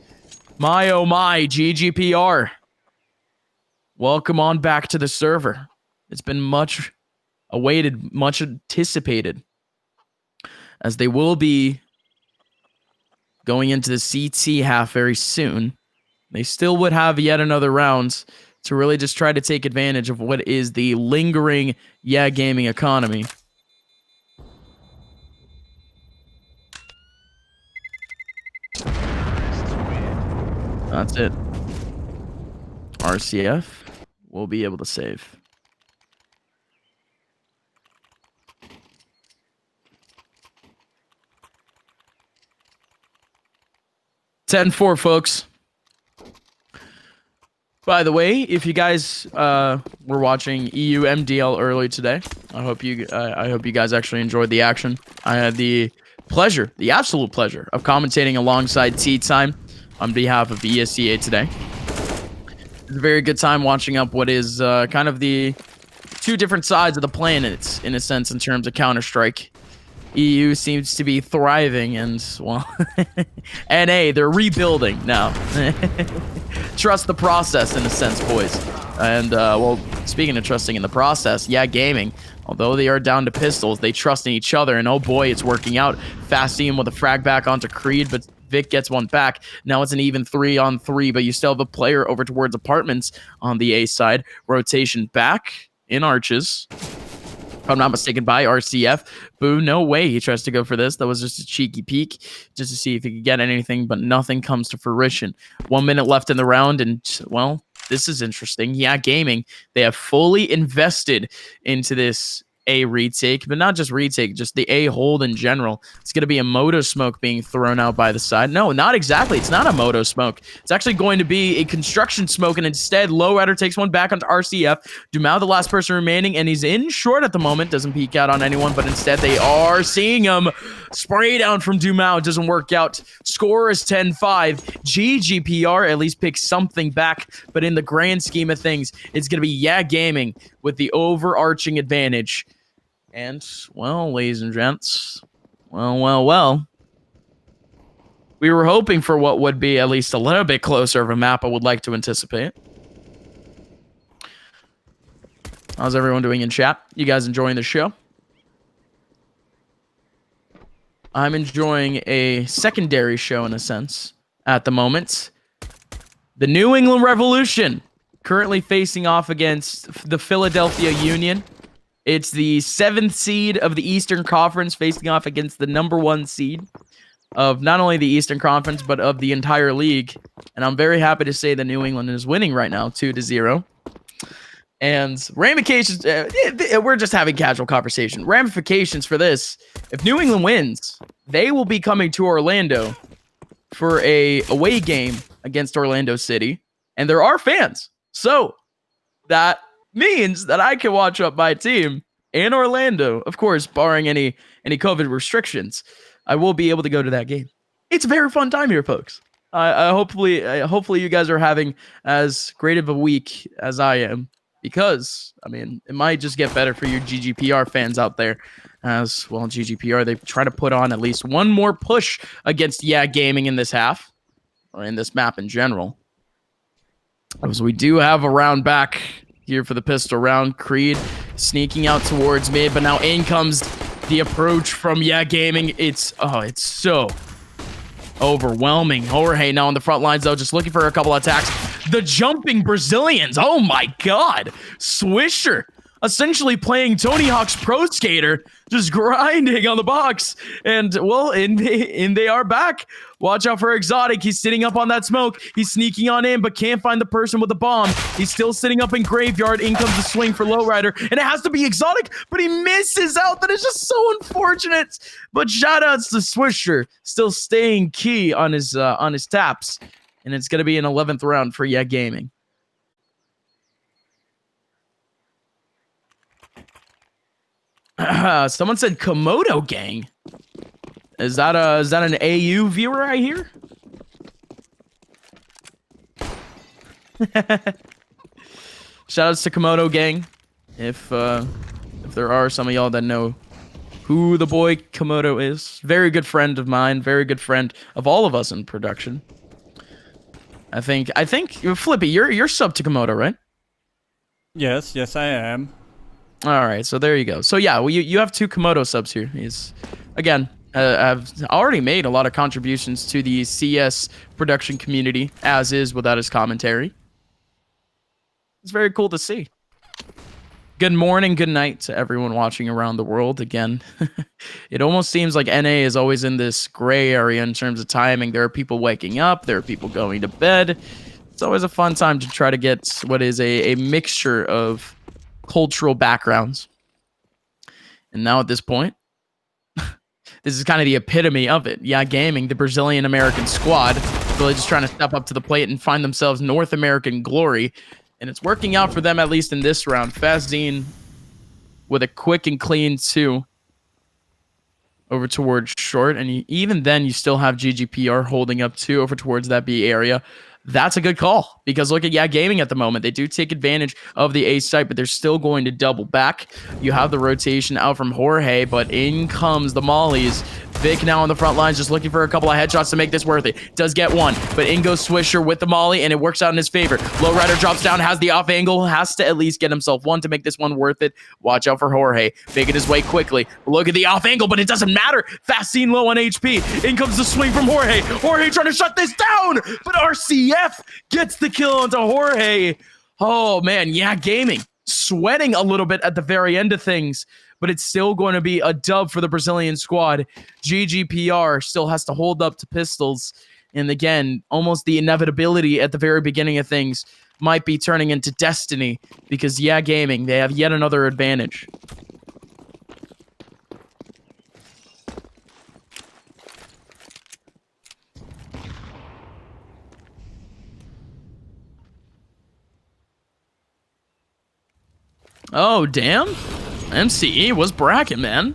My, oh my, GGPR. Welcome on back to the server. It's been much awaited, much anticipated. As they will be going into the CT half very soon. They still would have yet another round to really just try to take advantage of what is the lingering gaming economy. That's it. RCF will be able to save. $10-4, folks. By the way, if you guys were watching EU MDL early today, I hope you guys actually enjoyed the action. I had the pleasure, the absolute pleasure, of commentating alongside Tea Time on behalf of ESEA today. It's a very good time watching up what is kind of the 2 different sides of the planet, in a sense, in terms of Counter-Strike. EU seems to be thriving, and, well, NA, they're rebuilding now. Trust the process, in a sense, boys. And, well, speaking of trusting in the process, Gaming, although they are down to pistols, they trust in each other, and oh boy, it's working out. Fastian with a frag back onto Creed, but Vic gets one back. Now it's an even 3-on-3, but you still have a player over towards apartments on the A side. Rotation back in arches. If I'm not mistaken, by RCF. Boo, no way he tries to go for this. That was just a cheeky peek just to see if he could get anything, but nothing comes to fruition. 1 minute left in the round, and, well, this is interesting. Yeah, Gaming, they have fully invested into this A retake, but not just retake, just the A hold in general. It's going to be a moto smoke being thrown out by the side. No, not exactly. It's not a moto smoke. It's actually going to be a construction smoke, and instead, Lowrider takes one back onto RCF. Dumao, the last person remaining, and he's in short at the moment. Doesn't peek out on anyone, but instead they are seeing him. Spray down from Dumao. Doesn't work out. Score is 10-5. GGPR at least picks something back, but in the grand scheme of things, it's going to be Yeah Gaming with the overarching advantage. And, well, ladies and gents, well. We were hoping for what would be at least a little bit closer of a map I would like to anticipate. How's everyone doing in chat? You guys enjoying the show? I'm enjoying a secondary show in a sense at the moment. The New England Revolution currently facing off against the Philadelphia Union. It's the 7th seed of the Eastern Conference facing off against the number 1 seed of not only the Eastern Conference, but of the entire league. And I'm very happy to say that New England is winning right now, 2-0. And ramifications, we're just having casual conversation. Ramifications for this, if New England wins, they will be coming to Orlando for a away game against Orlando City. And there are fans. So that means that I can watch up my team in Orlando, of course, barring any COVID restrictions. I will be able to go to that game. It's a very fun time here, folks. Hopefully you guys are having as great of a week as I am, because I mean, it might just get better for your GGPR fans out there. As well, GGPR, they try to put on at least one more push against Yeah Gaming in this half, or in this map in general. As we do have a round back here for the pistol round. Creed sneaking out towards mid, but now in comes the approach from Yeah Gaming. It's so overwhelming. Jorge now on the front lines, though, just looking for a couple attacks. The jumping Brazilians. Oh my God. Swisher essentially playing Tony Hawk's Pro Skater, just grinding on the box. And, well, in they are back. Watch out for Exotic. He's sitting up on that smoke. He's sneaking on in, but can't find the person with the bomb. He's still sitting up in Graveyard. In comes the swing for Lowrider, and it has to be Exotic, but he misses out. That is just so unfortunate. But shoutouts to Swisher, still staying key on his taps. And it's going to be an 11th round for Yeah Gaming. Someone said Komodo Gang. Is that an AU viewer I hear? Shoutouts to Komodo Gang. If there are some of y'all that know who the boy Komodo is, very good friend of mine, very good friend of all of us in production. I think Flippy, you're sub to Komodo, right? Yes, I am. All right, so there you go. So yeah, well, you have 2 Komodo subs here. He's, again, have already made a lot of contributions to the CS production community, as is without his commentary. It's very cool to see. Good morning, good night to everyone watching around the world. Again, it almost seems like NA is always in this gray area in terms of timing. There are people waking up, there are people going to bed. It's always a fun time to try to get what is a mixture of cultural backgrounds. And now at this point, this is kind of the epitome of it. Yeah Gaming, the Brazilian American squad, really just trying to step up to the plate and find themselves North American glory. And it's working out for them, at least in this round. Fazine with a quick and clean 2 over towards short. And even then, you still have GGPR holding up 2 over towards that B area. That's a good call, because look at Yeah Gaming at the moment. They do take advantage of the A site, but they're still going to double back. You have the rotation out from Jorge, but in comes the mollies. Vic now on the front lines, just looking for a couple of headshots to make this worth it. Does get one, but in goes Swisher with the molly, and it works out in his favor. Lowrider drops down, has the off angle, has to at least get himself one to make this one worth it. Watch out for Jorge, making his way quickly. Look at the off angle, but it doesn't matter. Fastine low on HP. In comes the swing from Jorge. Jorge trying to shut this down, but RCF gets the kill onto Jorge. Oh man, yeah, gaming. Sweating a little bit at the very end of things, but it's still going to be a dub for the Brazilian squad. GGPR still has to hold up to Pistols. And again, almost the inevitability at the very beginning of things might be turning into destiny because, yeah, gaming, they have yet another advantage. Oh, damn. MCE was bracket, man.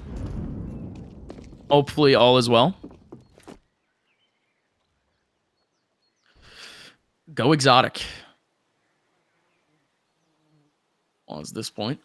Hopefully all is well. Go exotic. Well, at this point,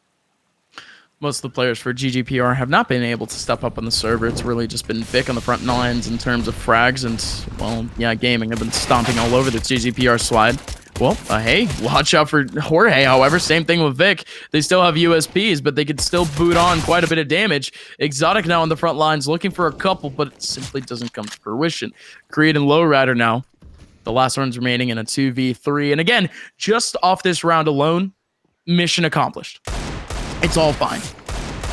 most of the players for GGPR have not been able to step up on the server. It's really just been Vic on the front lines in terms of frags, and, well, yeah, gaming have been stomping all over the GGPR slide. Well, hey, watch out for Jorge, however. Same thing with Vic. They still have USPs, but they could still boot on quite a bit of damage. Exotic now on the front lines, looking for a couple, but it simply doesn't come to fruition. Creed and Lowrider now. The last one's remaining in a 2v3. And again, just off this round alone, mission accomplished. It's all fine.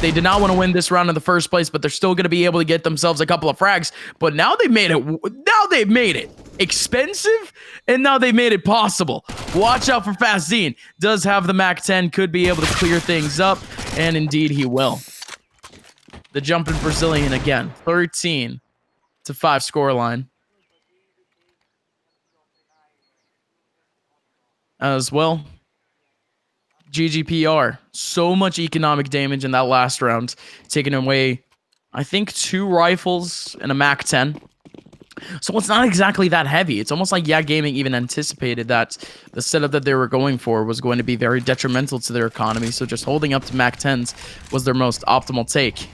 They did not want to win this round in the first place, but they're still going to be able to get themselves a couple of frags. But now they've made it. Now they've made it expensive, and now they've made it possible. Watch out for Fastine. Does have the MAC-10, could be able to clear things up, and indeed he will. The jumping Brazilian again, 13-5 scoreline. As well, GGPR, so much economic damage in that last round, taking away, I think, 2 rifles and a MAC-10. So it's not exactly that heavy. It's almost like, yeah, gaming even anticipated that the setup that they were going for was going to be very detrimental to their economy. So just holding up to MAC-10s was their most optimal take.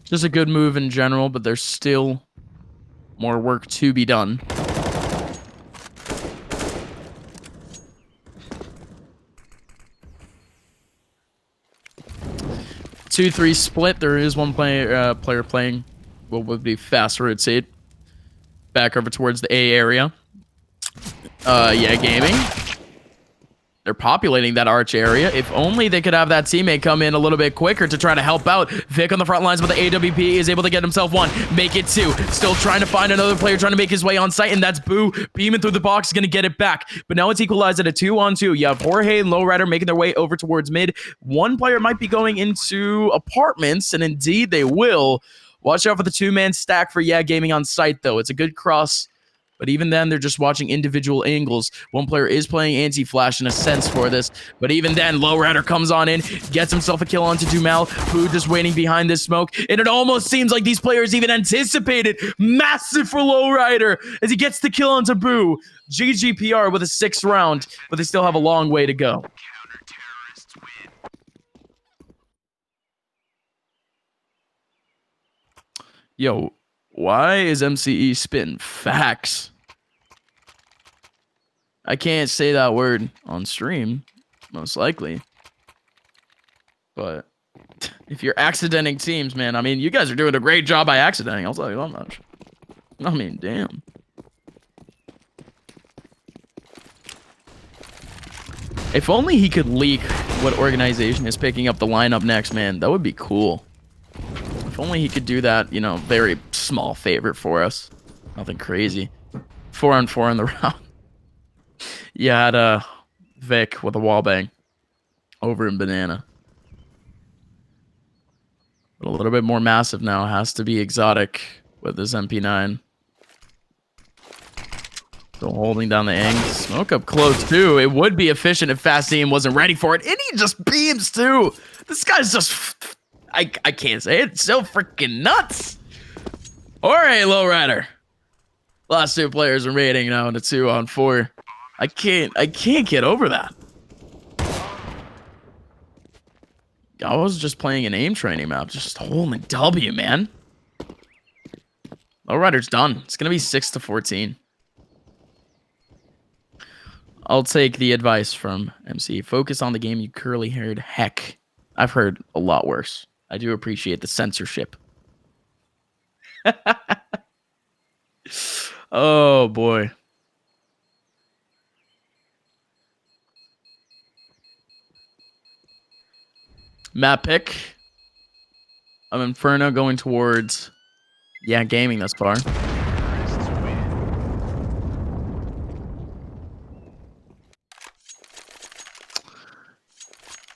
Just a good move in general, but there's still more work to be done. Two-three split. There is one player playing what would be fast rotate back over towards the A area. Yeah, gaming. They're populating that arch area. If only they could have that teammate come in a little bit quicker to try to help out. Vic on the front lines with the AWP is able to get himself 1. Make it 2. Still trying to find another player trying to make his way on site, and that's Boo. Beaming through the box is going to get it back. But now it's equalized at a 2-on-2. You have Jorge and Lowrider making their way over towards mid. One player might be going into apartments, and indeed they will. Watch out for the 2-man stack for Yeah Gaming on site, though. It's a good cross. But even then, they're just watching individual angles. One player is playing anti-flash in a sense for this. But even then, Lowrider comes on in, gets himself a kill onto Dumal. Boo just waiting behind this smoke. And it almost seems like these players even anticipated. Massive for Lowrider as he gets the kill onto Boo. GGPR with a 6th round, but they still have a long way to go. Yo, why is MCE spitting facts? I can't say that word on stream, most likely. But if you're accidenting teams, man, I mean, you guys are doing a great job by accidenting. I'll tell you that much. I mean, damn. If only he could leak what organization is picking up the lineup next, man, that would be cool. If only he could do that, you know, very small favor for us. Nothing crazy. 4-on-4 in the round. You had Vic with a wallbang over in Banana. But a little bit more massive now. Has to be exotic with this MP9. Still holding down the angle. Smoke up close, too. It would be efficient if Fastine wasn't ready for it. And he just beams, too. This guy's just... I can't say it. It's so freaking nuts. All right, Lowrider. Last 2 players remaining now in a 2-on-4. I can't get over that. I was just playing an aim training map, just holding W, man. Lowrider's done. It's gonna be 6-14. I'll take the advice from MC. Focus on the game you currently heard. Heck, I've heard a lot worse. I do appreciate the censorship. Oh boy. Map pick. I'm Inferno going towards gaming thus far.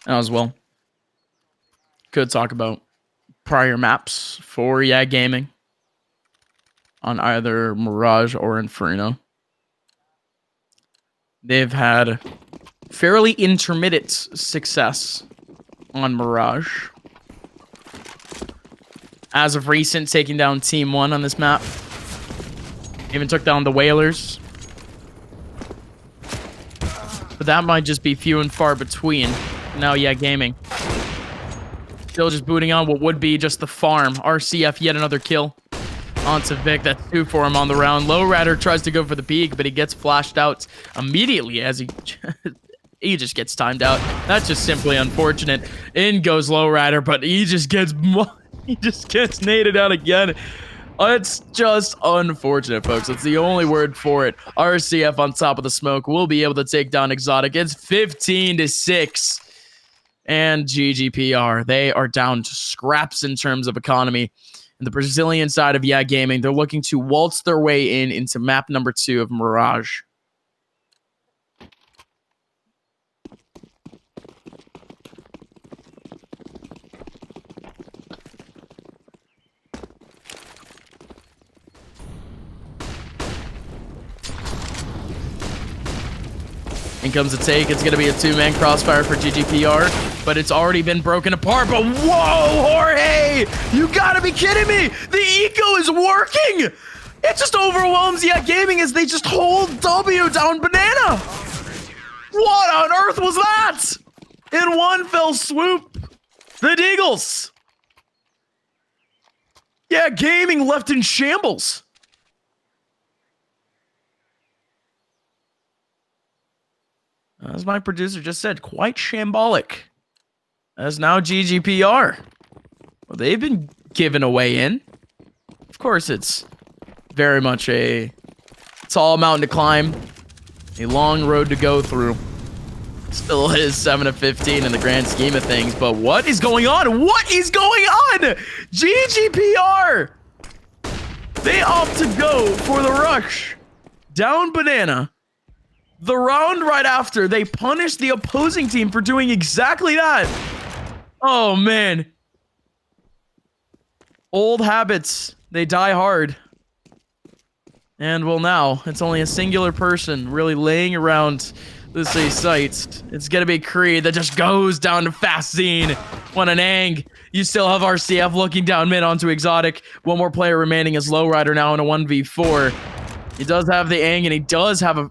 As well. Could talk about prior maps for gaming on either Mirage or Inferno. They've had fairly intermittent success on Mirage. As of recent, taking down Team 1 on this map. Even took down the Whalers. But that might just be few and far between. Now, gaming. Still just booting on what would be just the farm. RCF, yet another kill. Onto Vic, that's 2 for him on the round. Lowrider tries to go for the peak, but he gets flashed out immediately as he just gets timed out. That's just simply unfortunate. In goes Lowrider, but he just gets naded out again. It's just unfortunate, folks. It's the only word for it. RCF on top of the smoke will be able to take down Exotic. It's 15-6. And GGPR, they are down to scraps in terms of economy. And the Brazilian side of Gaming, they're looking to waltz their way into map number 2 of Mirage. In comes the take. It's going to be a 2-man crossfire for GGPR, but it's already been broken apart. But whoa, Jorge! You gotta be kidding me! The eco is working! It just overwhelms Gaming as they just hold W down Banana! What on earth was that? In one fell swoop, the Deagles. Gaming left in shambles. As my producer just said, quite shambolic. As now GGPR. Well, they've been given away in. Of course, it's very much a tall mountain to climb. A long road to go through. Still is 7-15 in the grand scheme of things. But what is going on? What is going on? GGPR! They opt to go for the rush. Down Banana. The round right after, they punished the opposing team for doing exactly that. Oh, man. Old habits, they die hard. And, well, now, it's only a singular person really laying around this site. It's gonna be Creed that just goes down to Fascine. What an ang. You still have RCF looking down mid onto Exotic. One more player remaining as Lowrider now in a 1v4. He does have the ang, and he does have a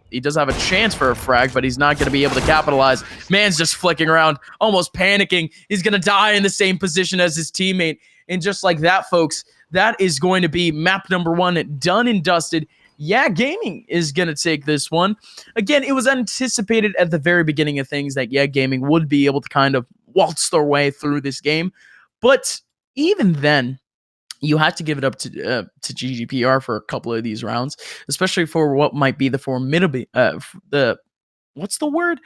he does have a chance for a frag, but he's not going to be able to capitalize. Man's just flicking around, almost panicking. He's going to die in the same position as his teammate. And just like that, folks, that is going to be map number 1 done and dusted. Gaming is going to take this one. Again, it was anticipated at the very beginning of things that Gaming would be able to kind of waltz their way through this game. But even then, you had to give it up to GGPR for a couple of these rounds, especially for what might be the formidable, what's the word?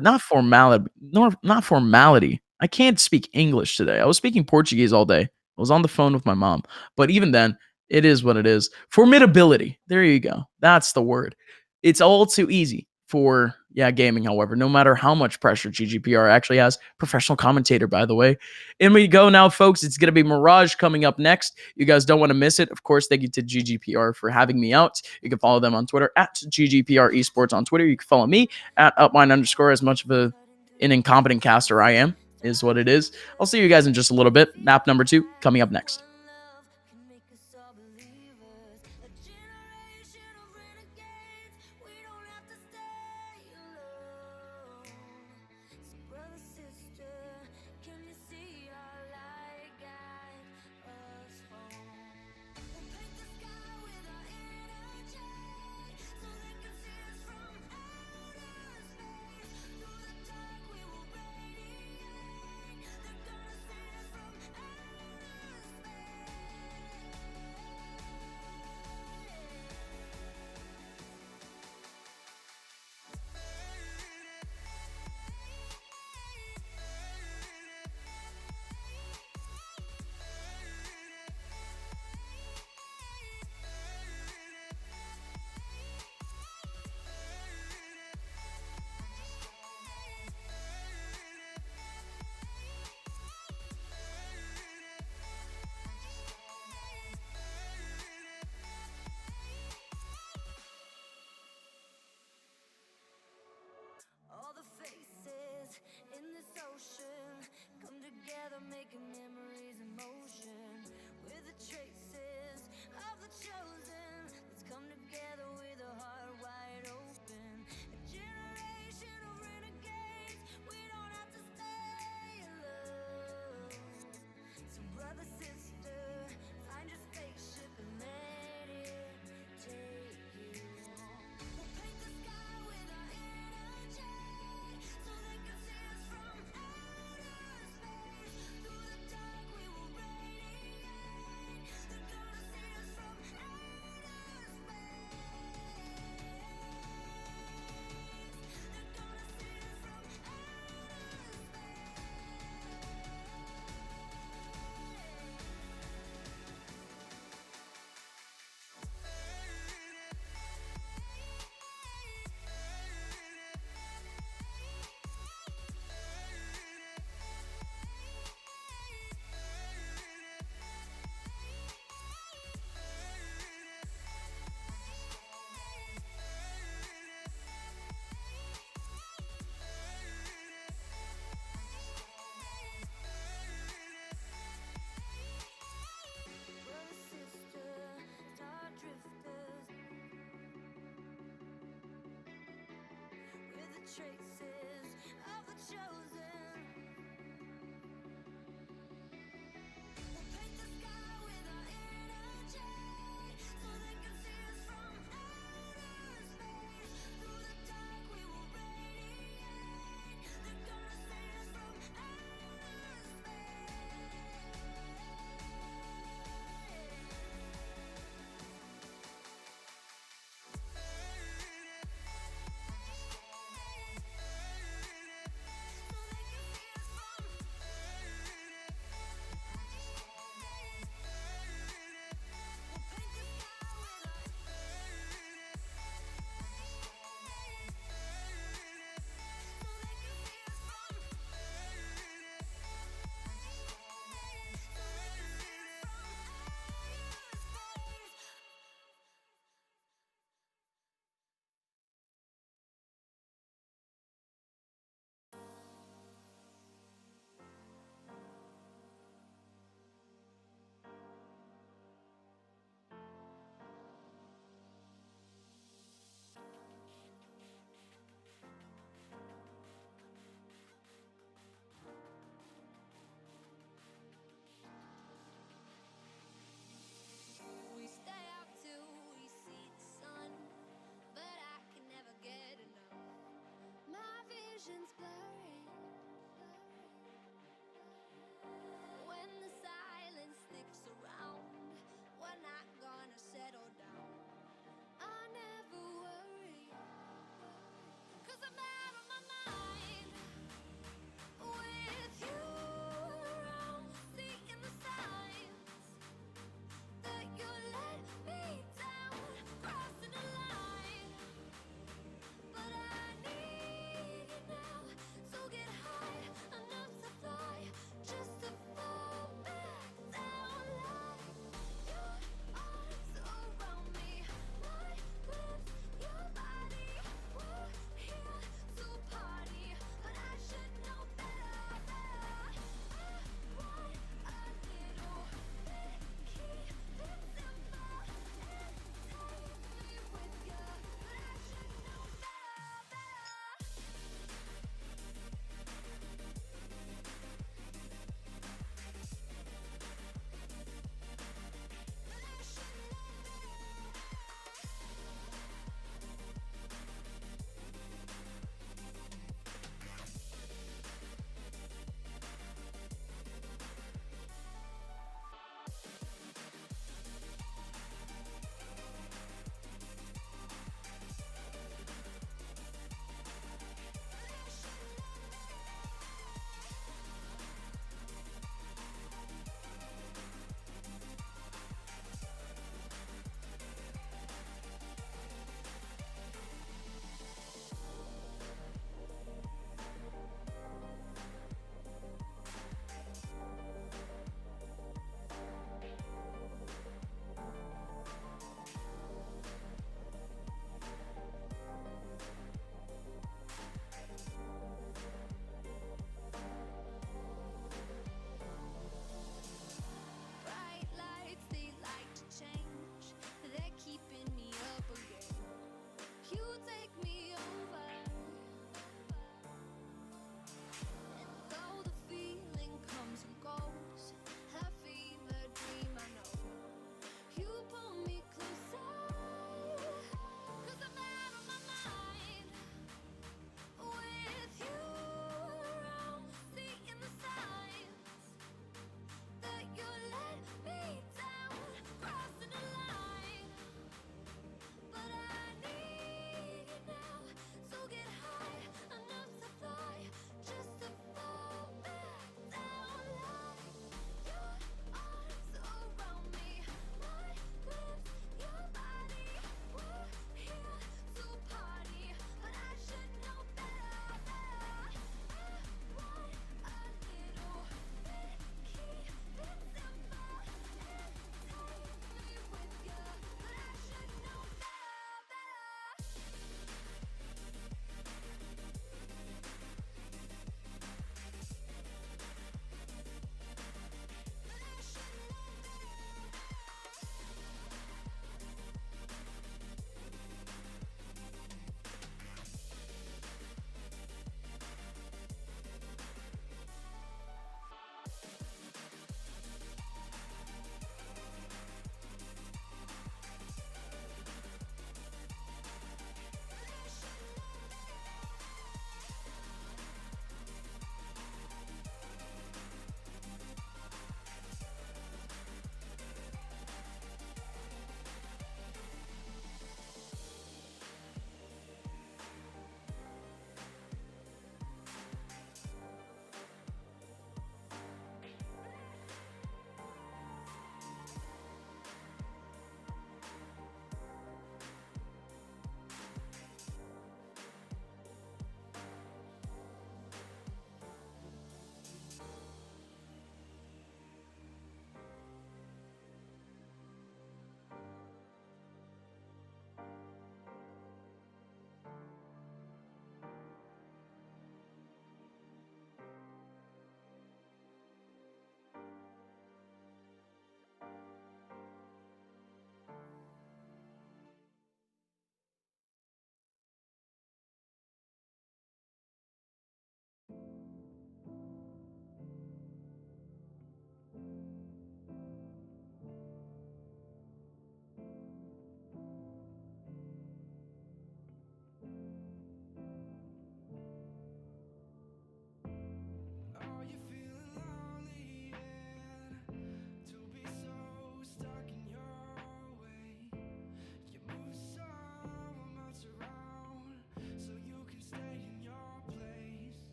Not formality. I can't speak English today. I was speaking Portuguese all day. I was on the phone with my mom. But even then, it is what it is. Formidability. There you go. That's the word. It's all too easy for Gaming, however, no matter how much pressure GGPR actually has. Professional commentator, by the way. And we go now, folks. It's going to be Mirage coming up next. You guys don't want to miss it. Of course, thank you to GGPR for having me out. You can follow them on Twitter at GGPR Esports on Twitter. You can follow me at @upline_. As much of an incompetent caster I am, is what it is. I'll see you guys in just a little bit. Map number 2 coming up next. Brother, sister, making memories in motion with the traces of the chosen. Let's come together with a heart wide open. A generation of renegades. We don't have to stay alone. So brother, sister, find your spaceship and let it take you home. We'll paint the sky with our energy so they can see us from outer space. Through the dark we will radiate. They're gonna see us from outer space. They're gonna see us from outer brother, sister, star drifters with the traces of the chosen. We'll paint the sky with our energy so they can see us from outer space. Through the dark we will radiate. They're gonna see us from outer space.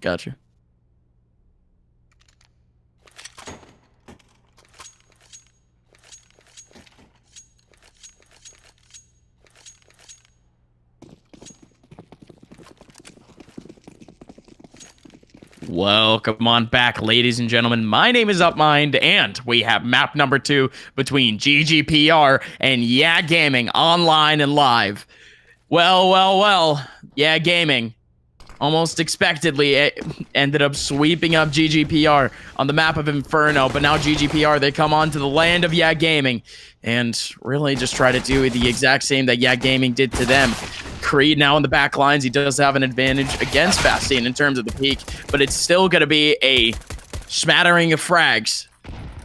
Gotcha. Welcome on back, ladies and gentlemen. My name is Upmind, and we have map number 2 between GGPR and Yeah Gaming online and live. Well. Yeah Gaming, almost expectedly, it ended up sweeping up GGPR on the map of Inferno, but now GGPR, they come on to the land of Yeah Gaming and really just try to do the exact same that Yeah Gaming did to them. Creed now in the back lines. He does have an advantage against Bastien in terms of the peak, but it's still going to be a smattering of frags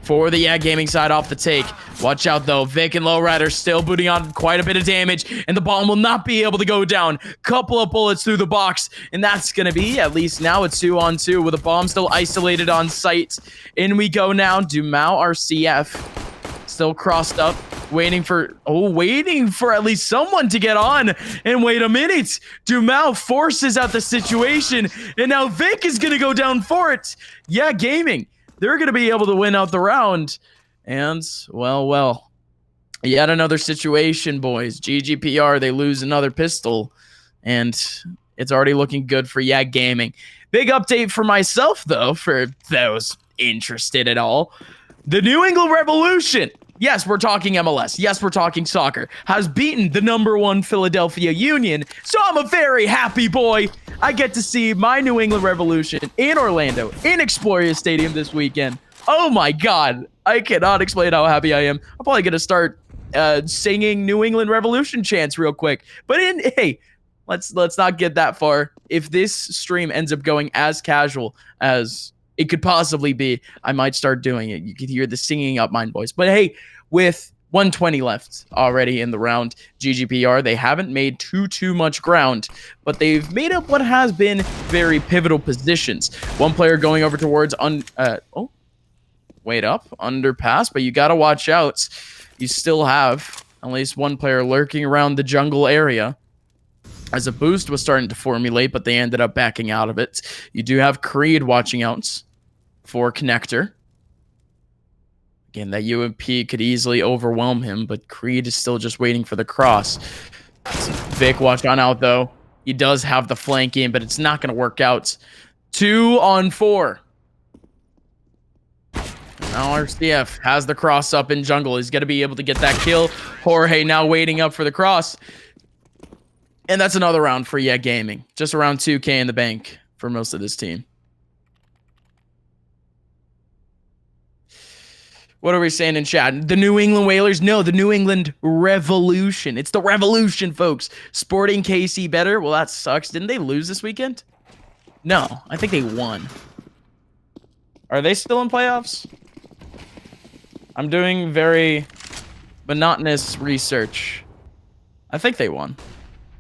for the Yeah Gaming side off the take. Watch out, though. Vic and Lowrider still booting on quite a bit of damage, and the bomb will not be able to go down. Couple of bullets through the box, and that's going to be, at least now, a 2-on-2 with a bomb still isolated on site. In we go now. Dumau, RCF, still crossed up, waiting for at least someone to get on. And wait a minute, Dumau forces out the situation, and now Vic is going to go down for it. Yeah Gaming, they're going to be able to win out the round. And, well, yet another situation, boys. GGPR, they lose another pistol, and it's already looking good for Yeah Gaming. Big update for myself, though, for those interested at all. The New England Revolution, yes, we're talking MLS, yes, we're talking soccer, has beaten the #1 Philadelphia Union, so I'm a very happy boy. I get to see my New England Revolution in Orlando, in Exploria Stadium this weekend. Oh my God, I cannot explain how happy I am. I'm probably gonna start singing New England Revolution chants real quick. But hey, let's not get that far. If this stream ends up going as casual as it could possibly be, I might start doing it. You could hear the singing up mine voice. But hey, with 120 left already in the round, GGPR, they haven't made too much ground, but they've made up what has been very pivotal positions. One player going over towards underpass, but you gotta watch out. You still have at least one player lurking around the jungle area, as a boost was starting to formulate, but they ended up backing out of it. You do have Creed watching out for Connector. Again, that UMP could easily overwhelm him, but Creed is still just waiting for the cross. Vic, watch on out, though. He does have the flank in, but it's not going to work out. 2-on-4. Now RCF has the cross up in jungle. He's going to be able to get that kill. Jorge now waiting up for the cross. And that's another round for Yeah Gaming. Just around 2K in the bank for most of this team. What are we saying in chat? The New England Whalers? No, the New England Revolution. It's the Revolution, folks. Sporting KC better? Well, that sucks. Didn't they lose this weekend? No, I think they won. Are they still in playoffs? I'm doing very monotonous research. I think they won.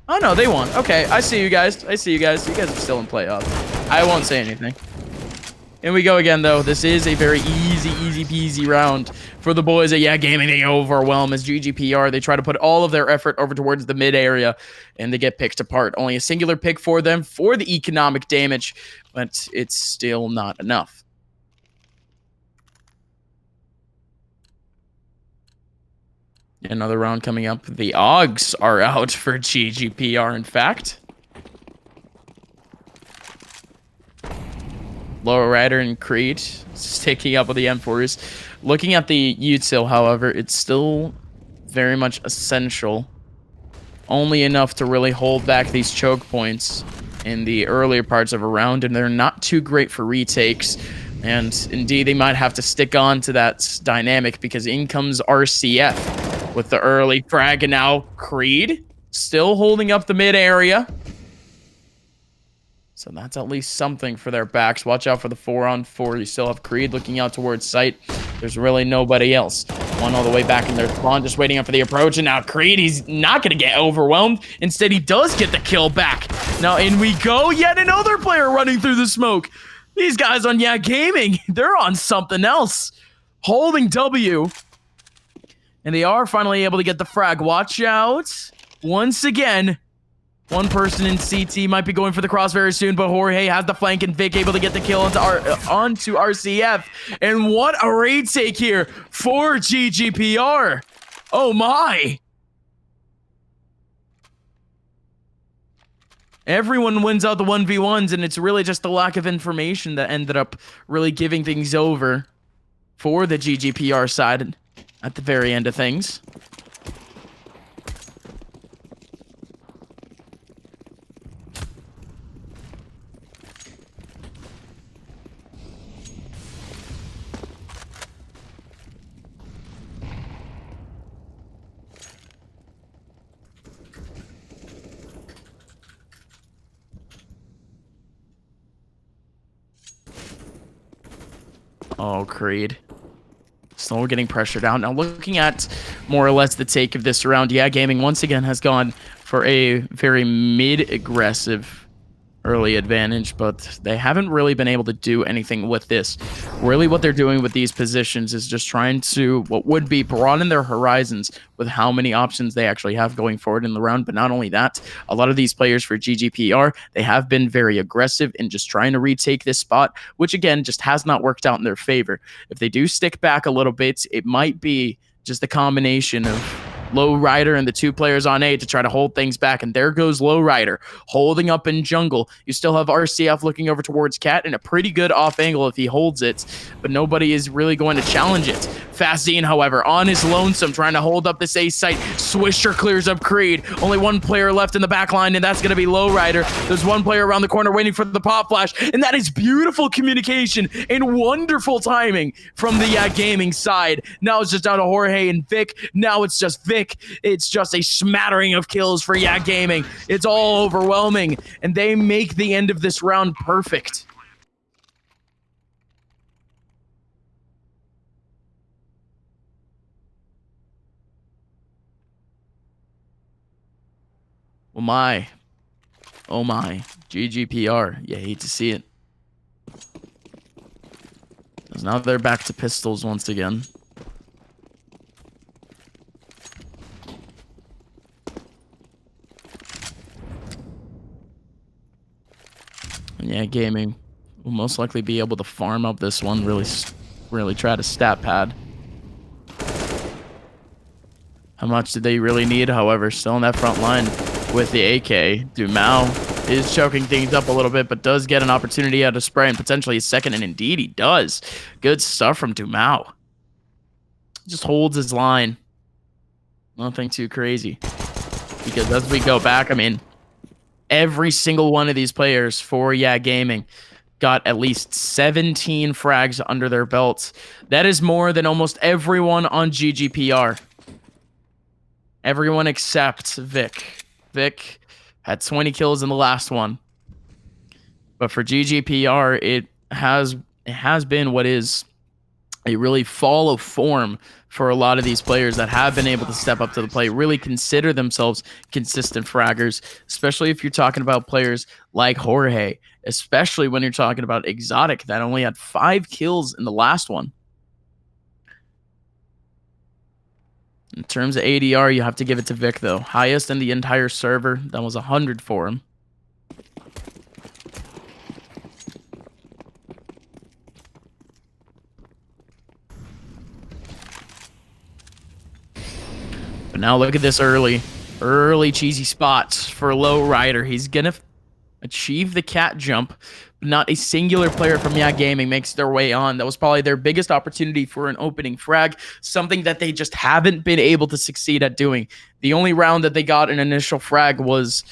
Oh, no, they won. Okay, I see you guys. You guys are still in playoffs. I won't say anything. And we go again, though. This is a very easy peasy round for the boys at Yeah Gaming. They overwhelm as GGPR. They try to put all of their effort over towards the mid area, and they get picked apart. Only a singular pick for them for the economic damage, but it's still not enough. Another round coming up. The Augs are out for GGPR, in fact. Lower Rider and Creed sticking up with the M4s. Looking at the util, however, it's still very much essential. Only enough to really hold back these choke points in the earlier parts of a round, and they're not too great for retakes. And indeed, they might have to stick on to that dynamic because in comes RCF with the early frag, and now Creed still holding up the mid area. So that's at least something for their backs. Watch out for the 4-on-4. You still have Creed looking out towards site. There's really nobody else. One all the way back in their spawn, just waiting up for the approach. And now Creed, he's not going to get overwhelmed. Instead, he does get the kill back. Now in we go. Yet another player running through the smoke. These guys on Yeah Gaming, they're on something else. Holding W. And they are finally able to get the frag. Watch out. Once again, One person in CT might be going for the cross very soon, but Jorge has the flank and Vic able to get the kill onto RCF. And what a raid take here for GGPR. Oh my. Everyone wins out the 1v1s, and it's really just the lack of information that ended up really giving things over for the GGPR side at the very end of things. Oh, Creed. Still getting pressured out. Now looking at more or less the take of this round, yeah, Gaming once again has gone for a very mid-aggressive early advantage, but they haven't really been able to do anything with this. Really what they're doing with these positions is just trying to, what would be, broaden their horizons with how many options they actually have going forward in the round. But not only that, a lot of these players for GGPR, they have been very aggressive in just trying to retake this spot, which again, just has not worked out in their favor. If they do stick back a little bit, it might be just a combination of Lowrider and the two players on A to try to hold things back, and there goes Lowrider holding up in jungle. You still have RCF looking over towards Cat in a pretty good off angle if he holds it, but nobody is really going to challenge it. Fastine, however, on his lonesome, trying to hold up this A site. Swisher clears up Creed. Only one player left in the back line, and that's going to be Lowrider. There's one player around the corner waiting for the pop flash, and that is beautiful communication and wonderful timing from the Gaming side. Now it's just down to Jorge and Vic. Now it's just Vic. It's just a smattering of kills for Gaming. It's all overwhelming, and they make the end of this round perfect. Oh my. Oh my. GGPR. You hate to see it. 'Cause now they're back to pistols once again. And yeah, Gaming will most likely be able to farm up this one, really try to stat pad. How much did they really need? However, still in that front line with the AK. Dumau is choking things up a little bit, but does get an opportunity out of spray and potentially a second, and indeed he does. Good stuff from Dumau. Just holds his line. Nothing too crazy. Because as we go back, I mean, every single one of these players for Gaming got at least 17 frags under their belts. That is more than almost everyone on GGPR. Everyone except Vic. Vic had 20 kills in the last one. But for GGPR, it has been what is a really fall of form for a lot of these players that have been able to step up to the plate, really consider themselves consistent fraggers, especially if you're talking about players like Jorge, especially when you're talking about Exotic that only had 5 kills in the last one. In terms of ADR, you have to give it to Vic, though. Highest in the entire server. That was 100 for him. But now look at this early cheesy spots for Lowrider. He's going to achieve the cat jump. Not a singular player from Gaming makes their way on. That was probably their biggest opportunity for an opening frag, something that they just haven't been able to succeed at doing. The only round that they got an initial frag was,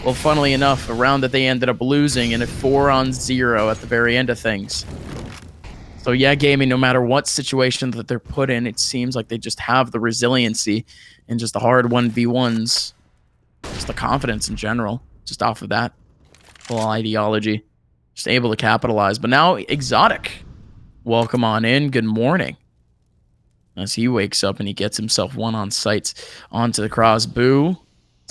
well, funnily enough, a round that they ended up losing in a 4-on-0 at the very end of things. So Gaming, no matter what situation that they're put in, it seems like they just have the resiliency and just the hard 1v1s, just the confidence in general, just off of that whole ideology. Just able to capitalize. But now Exotic, welcome on in. Good morning. As he wakes up and he gets himself one on sights onto the cross. Boo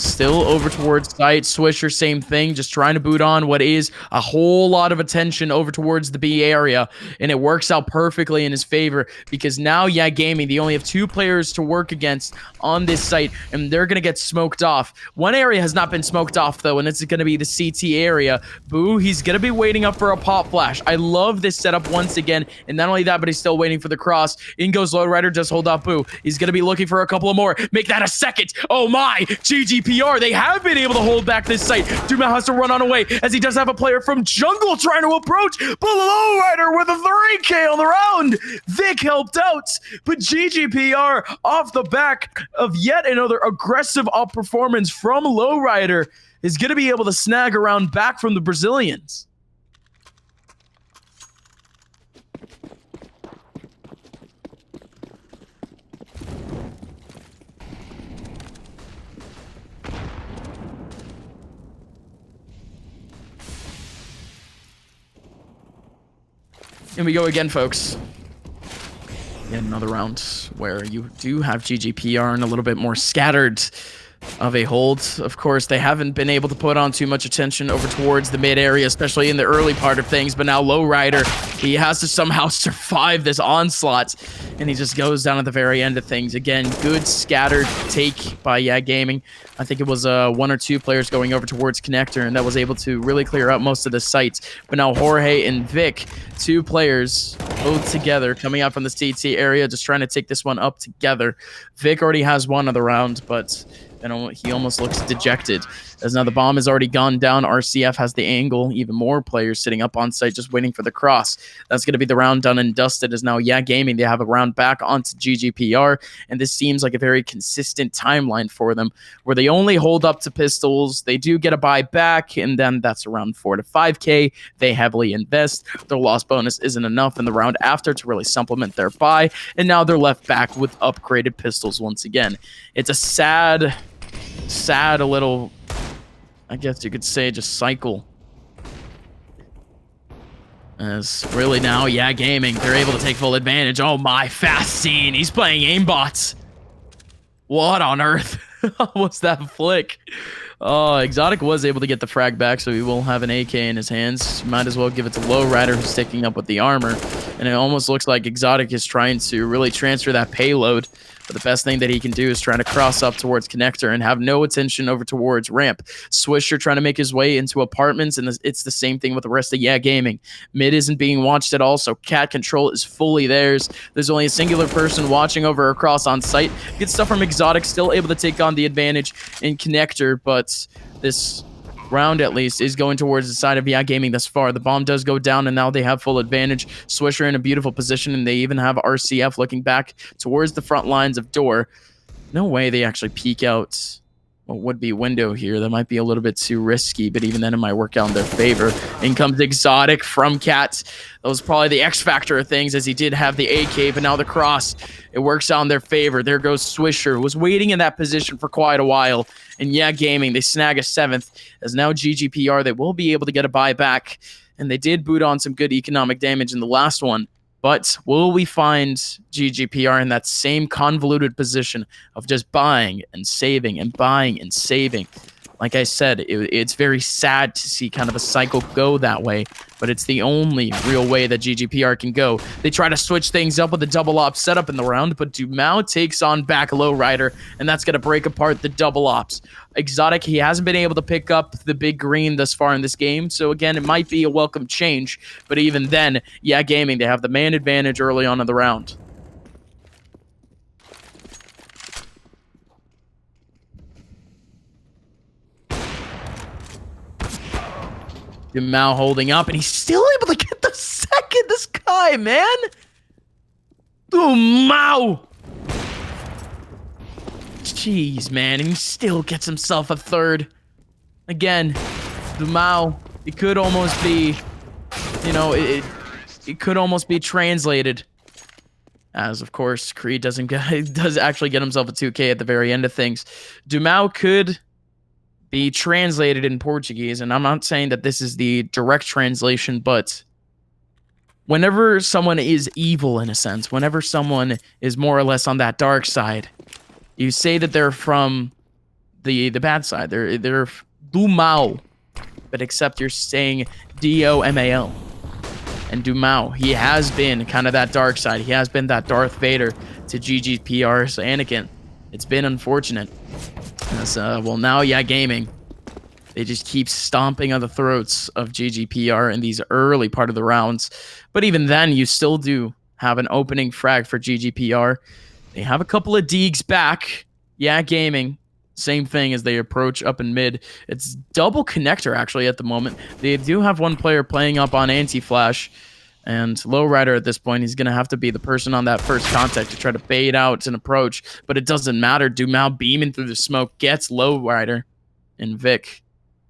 Still over towards site. Swisher, same thing. Just trying to boot on what is a whole lot of attention over towards the B area. And it works out perfectly in his favor because now, yeah, Gaming, they only have 2 players to work against on this site. And they're going to get smoked off. One area has not been smoked off, though, and it's going to be the CT area. Boo, he's going to be waiting up for a pop flash. I love this setup once again. And not only that, but he's still waiting for the cross. In goes Lowrider. Just hold off Boo. He's going to be looking for a couple of more. Make that a second. Oh, my. GGPR. They have been able to hold back this site. Dumel has to run on away as he does have a player from Jungle trying to approach. Below Rider with a 3K on the round. Vic helped out, but GGPR off the back of yet another aggressive up performance from Lowrider is going to be able to snag a round back from the Brazilians. And we go again, folks. Yet another round where you do have GGPR and a little bit more scattered of a hold. Of course, they haven't been able to put on too much attention over towards the mid area, especially in the early part of things. But now Lowrider, he has to somehow survive this onslaught, and he just goes down at the very end of things. Again, good scattered take by Yeah Gaming. I think it was 1 or 2 players going over towards Connector, and that was able to really clear out most of the sites. But now Jorge and Vic, 2 players both together coming out from the CT area, just trying to take this one up together. Vic already has 1 of the round, but he almost looks dejected as now the bomb has already gone down. RCF has the angle. Even more players sitting up on site just waiting for the cross. That's going to be the round done and dusted as now Yeah Gaming, they have a round back onto GGPR, and this seems like a very consistent timeline for them where they only hold up to pistols. They do get a buy back, and then that's around 4 to 5K. They heavily invest. Their loss bonus isn't enough in the round after to really supplement their buy, and now they're left back with upgraded pistols once again. It's a sad a little, I guess you could say, just cycle. As really now, Yeah Gaming, they're able to take full advantage. Oh my, fast scene. He's playing aimbots. What on earth? What's that flick? Oh, Exotic was able to get the frag back, so he will have an AK in his hands. Might as well give it to Lowrider, who's sticking up with the armor. And it almost looks like Exotic is trying to really transfer that payload. But the best thing that he can do is trying to cross up towards Connector and have no attention over towards Ramp. Swisher trying to make his way into apartments, and it's the same thing with the rest of Yeah Gaming. Mid isn't being watched at all, so cat control is fully theirs. There's only a singular person watching over across on site. Good stuff from Exotic, still able to take on the advantage in Connector, but this round at least is going towards the side of Yeah Gaming thus far. The bomb does go down, and now they have full advantage. Swisher in a beautiful position, and they even have RCF looking back towards the front lines of door. No way they actually peek out what would be window here. That might be a little bit too risky, but even then it might work out in their favor. In comes Exotic from Cat. That was probably the X factor of things, as he did have the AK, but now the cross, it works out in their favor. There goes Swisher, who was waiting in that position for quite a while. And Yeah Gaming, they snag a 7th, as now GGPR, they will be able to get a buyback. And they did boot on some good economic damage in the last one. But will we find GGPR in that same convoluted position of just buying and saving and buying and saving? Like I said, it's very sad to see kind of a cycle go that way, but it's the only real way that GGPR can go. They try to switch things up with a double op setup in the round, but Dumel takes on back Lowrider, and that's going to break apart the double ops. Exotic, he hasn't been able to pick up the big green thus far in this game, so again, it might be a welcome change, but even then, Yeah Gaming, they have the man advantage early on in the round. Dumel holding up, and he's still able to get the second. This guy, man. Dumel. Jeez, man. And he still gets himself a 3rd. Again, Dumel, it could almost be, you know, it could almost be translated. As, of course, Creed does actually get himself a 2K at the very end of things. Dumel could be translated in Portuguese, and I'm not saying that this is the direct translation, but whenever someone is evil in a sense, whenever someone is more or less on that dark side, you say that they're from the bad side. They're Dumao, but except you're saying Domal. And Dumao, he has been kind of that dark side. He has been that Darth Vader to GGPR's Anakin. It's been unfortunate. Well, now, yeah, gaming. They just keep stomping on the throats of GGPR in these early part of the rounds. But even then, you still do have an opening frag for GGPR. They have a couple of Deegs back. Yeah, gaming. Same thing as they approach up in mid. It's double connector, actually, at the moment. They do have one player playing up on anti-flash. And Lowrider at this point, he's going to have to be the person on that first contact to try to bait out an approach. But it doesn't matter. Dumao beaming through the smoke gets Lowrider. And Vic,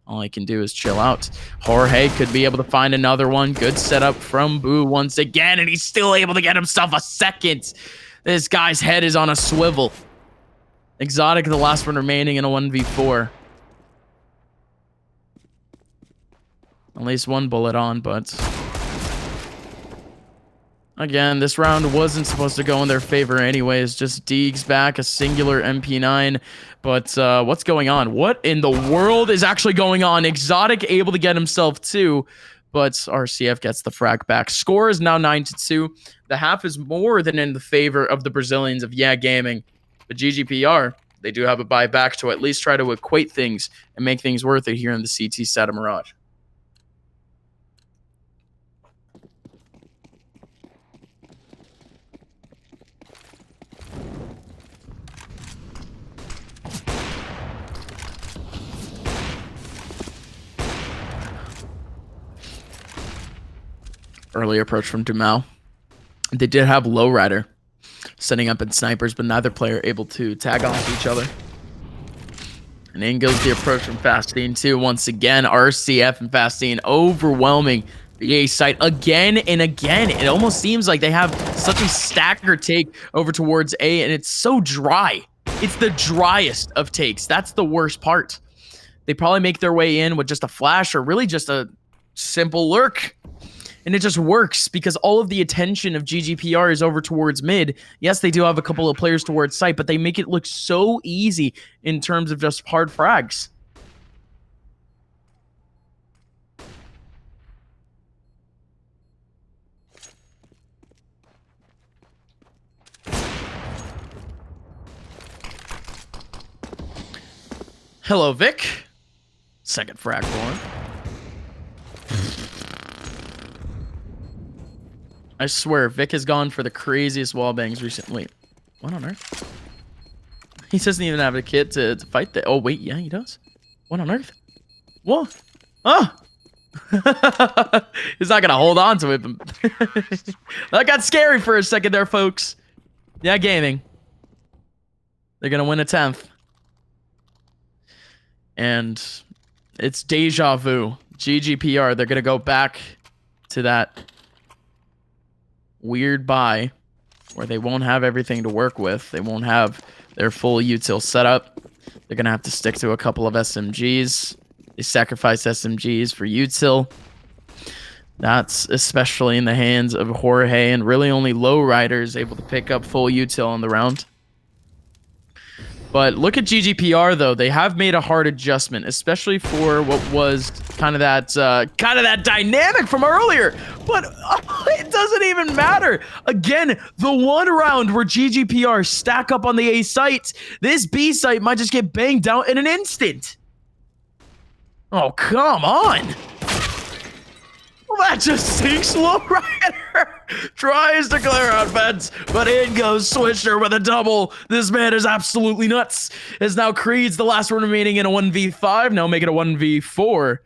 all he can do is chill out. Jorge could be able to find another one. Good setup from Boo once again. And he's still able to get himself a second. This guy's head is on a swivel. Exotic, the last one remaining in a 1v4. At least one bullet on, but... Again, this round wasn't supposed to go in their favor anyways. Just Deegs back, a singular MP9. But what's going on? What in the world is actually going on? Exotic able to get himself two, but RCF gets the frag back. Score is now 9-2. The half is more than in the favor of the Brazilians of Yeah Gaming. But GGPR, they do have a buyback to at least try to equate things and make things worth it here in the CT Seta Mirage. Early approach from Dumao. They did have Lowrider setting up in snipers, but neither player able to tag on to each other. And in goes the approach from Fastine too. Once again, RCF and Fastine overwhelming the A site again and again. It almost seems like they have such a staggered take over towards A, and it's so dry. It's the driest of takes. That's the worst part. They probably make their way in with just a flash or really just a simple lurk. And it just works because all of the attention of GGPR is over towards mid. Yes, they do have a couple of players towards site, but they make it look so easy in terms of just hard frags. Hello, Vic. Second frag for him. I swear, Vic has gone for the craziest wall bangs recently. What on earth? He doesn't even have a kit to fight that. Oh, wait. Yeah, he does. What on earth? What? Oh! He's not going to hold on to it. That got scary for a second there, folks. Yeah, gaming. They're going to win a 10th. And it's deja vu. GGPR, they're going to go back to that weird buy where they won't have everything to work with. They won't have their full util setup. They're going to have to stick to a couple of SMGs. They sacrifice SMGs for util. That's especially in the hands of Jorge, and really only Lowrider is able to pick up full util on the round. But look at GGPR though. They have made a hard adjustment, especially for what was kind of that dynamic from earlier. But it doesn't even matter. Again, the one round where GGPR stack up on the A site, this B site might just get banged out in an instant. Oh, come on. Well, that just sinks Lowrider. Tries to clear out vents, but in goes Swisher with a double. This man is absolutely nuts. As now Creed's the last one remaining in a 1v5. Now make it a 1v4.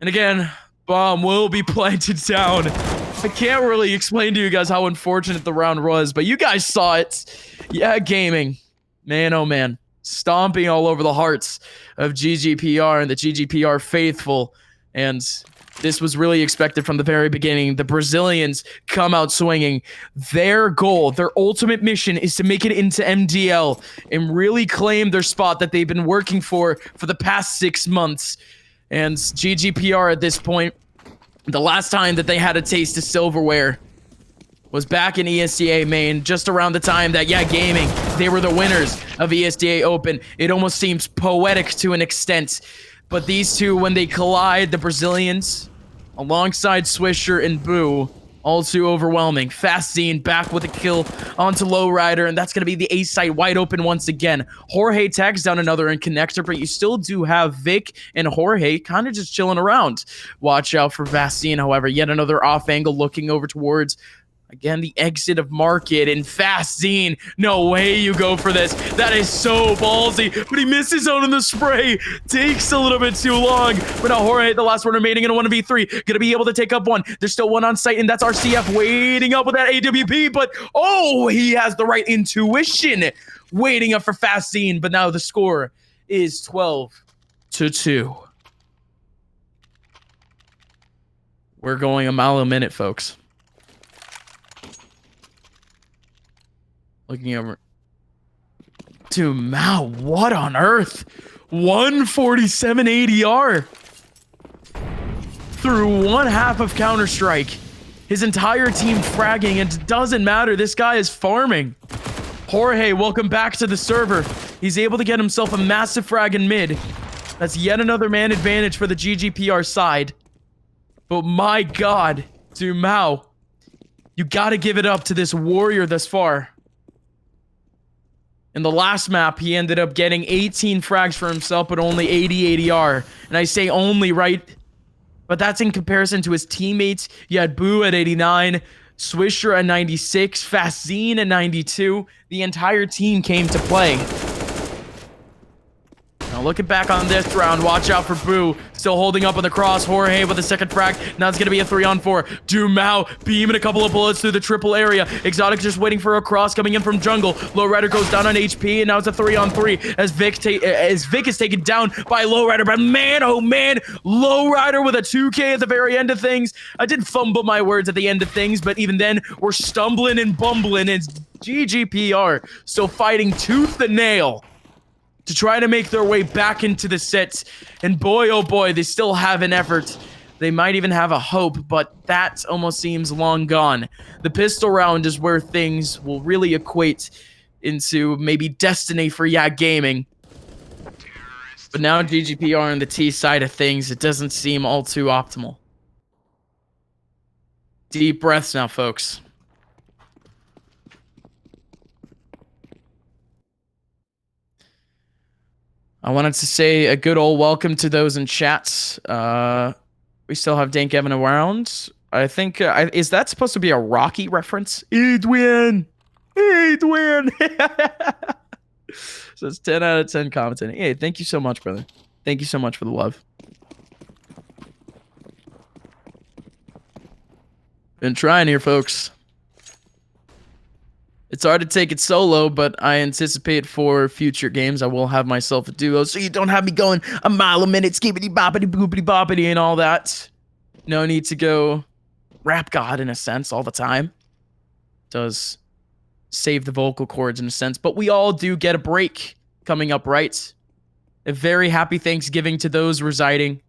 And again, bomb will be planted down. I can't really explain to you guys how unfortunate the round was, but you guys saw it. Yeah, gaming. Man, oh man. Stomping all over the hearts of GGPR and the GGPR faithful. And this was really expected from the very beginning. The Brazilians come out swinging. Their goal, their ultimate mission is to make it into MDL and really claim their spot that they've been working for the past 6 months. And GGPR at this point, the last time that they had a taste of silverware, was back in ESEA main just around the time that, yeah, Gaming, they were the winners of ESEA Open. It almost seems poetic to an extent. But these two, when they collide, the Brazilians, alongside Swisher and Boo, all too overwhelming. Fastine back with a kill onto Lowrider, and that's going to be the A site wide open once again. Jorge tags down another in connector, but you still do have Vic and Jorge kind of just chilling around. Watch out for Fastine, however. Yet another off angle looking over towards, again, the exit of Market, and Fastine. No way you go for this. That is so ballsy, but he misses out on the spray. Takes a little bit too long, but now Jorge, the last one remaining in a 1v3, gonna be able to take up one. There's still one on site, and that's RCF waiting up with that AWP, but oh, he has the right intuition waiting up for Fastine, but now the score is 12-2. We're going a mile a minute, folks. Looking over. Dude, Mao, what on earth? 147 ADR. Through one half of Counter-Strike. His entire team fragging, and it doesn't matter. This guy is farming. Jorge, welcome back to the server. He's able to get himself a massive frag in mid. That's yet another man advantage for the GGPR side. But my God, dude, Mao, you gotta give it up to this warrior thus far. In the last map, he ended up getting 18 frags for himself, but only 80 ADR. And I say only, right? But that's in comparison to his teammates. You had Boo at 89, Swisher at 96, Fastine at 92. The entire team came to play. Now looking back on this round, watch out for Boo. Still holding up on the cross. Jorge with the second frag. Now it's going to be a 3-on-4. Dumao beaming a couple of bullets through the triple area. Exotic just waiting for a cross coming in from jungle. Lowrider goes down on HP, and now it's a 3-on-3 as Vic is taken down by Lowrider. But man, oh man, Lowrider with a 2K at the very end of things. I did fumble my words at the end of things, but even then, we're stumbling and bumbling. It's GGPR still fighting tooth and nail to try to make their way back into the sets. And boy, oh boy, they still have an effort. They might even have a hope, but that almost seems long gone. The pistol round is where things will really equate into maybe destiny for Gaming. But now GGPR on the T side of things, it doesn't seem all too optimal. Deep breaths now, folks. I wanted to say a good old welcome to those in chats. We still have Dank Evan around. I think, is that supposed to be a Rocky reference? Edwin! Edwin! So it's 10 out of 10 commenting. Hey, thank you so much, brother. Thank you so much for the love. Been trying here, folks. It's hard to take it solo, but I anticipate for future games I will have myself a duo, so you don't have me going a mile a minute, skibbity boppity boopity boppity and all that. No need to go rap god in a sense all the time. Does save the vocal cords in a sense, but we all do get a break coming up, right? A very happy Thanksgiving to those residing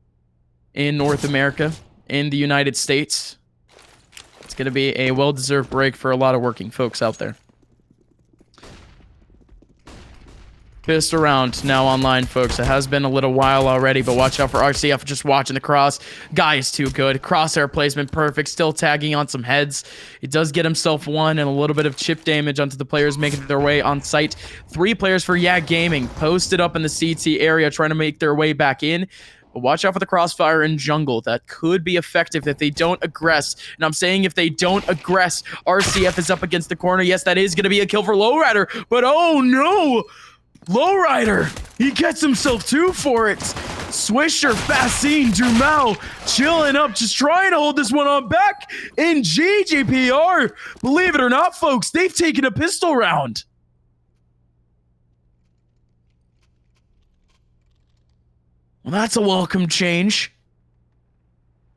in North America, in the United States. It's going to be a well-deserved break for a lot of working folks out there. Pissed around now online, folks. It has been a little while already, but watch out for RCF just watching the cross. Guy is too good. Crosshair placement perfect. Still tagging on some heads. He does get himself one and a little bit of chip damage onto the players making their way on site. 3 players for Gaming posted up in the CT area trying to make their way back in. But watch out for the crossfire in jungle. That could be effective if they don't aggress. And I'm saying if they don't aggress, RCF is up against the corner. Yes, that is going to be a kill for Lowrider. But oh no! Lowrider, he gets himself 2 for it. Swisher, Fastine, Dumao, chilling up, just trying to hold this one on back. In GGPR, believe it or not, folks, they've taken a pistol round. Well, that's a welcome change.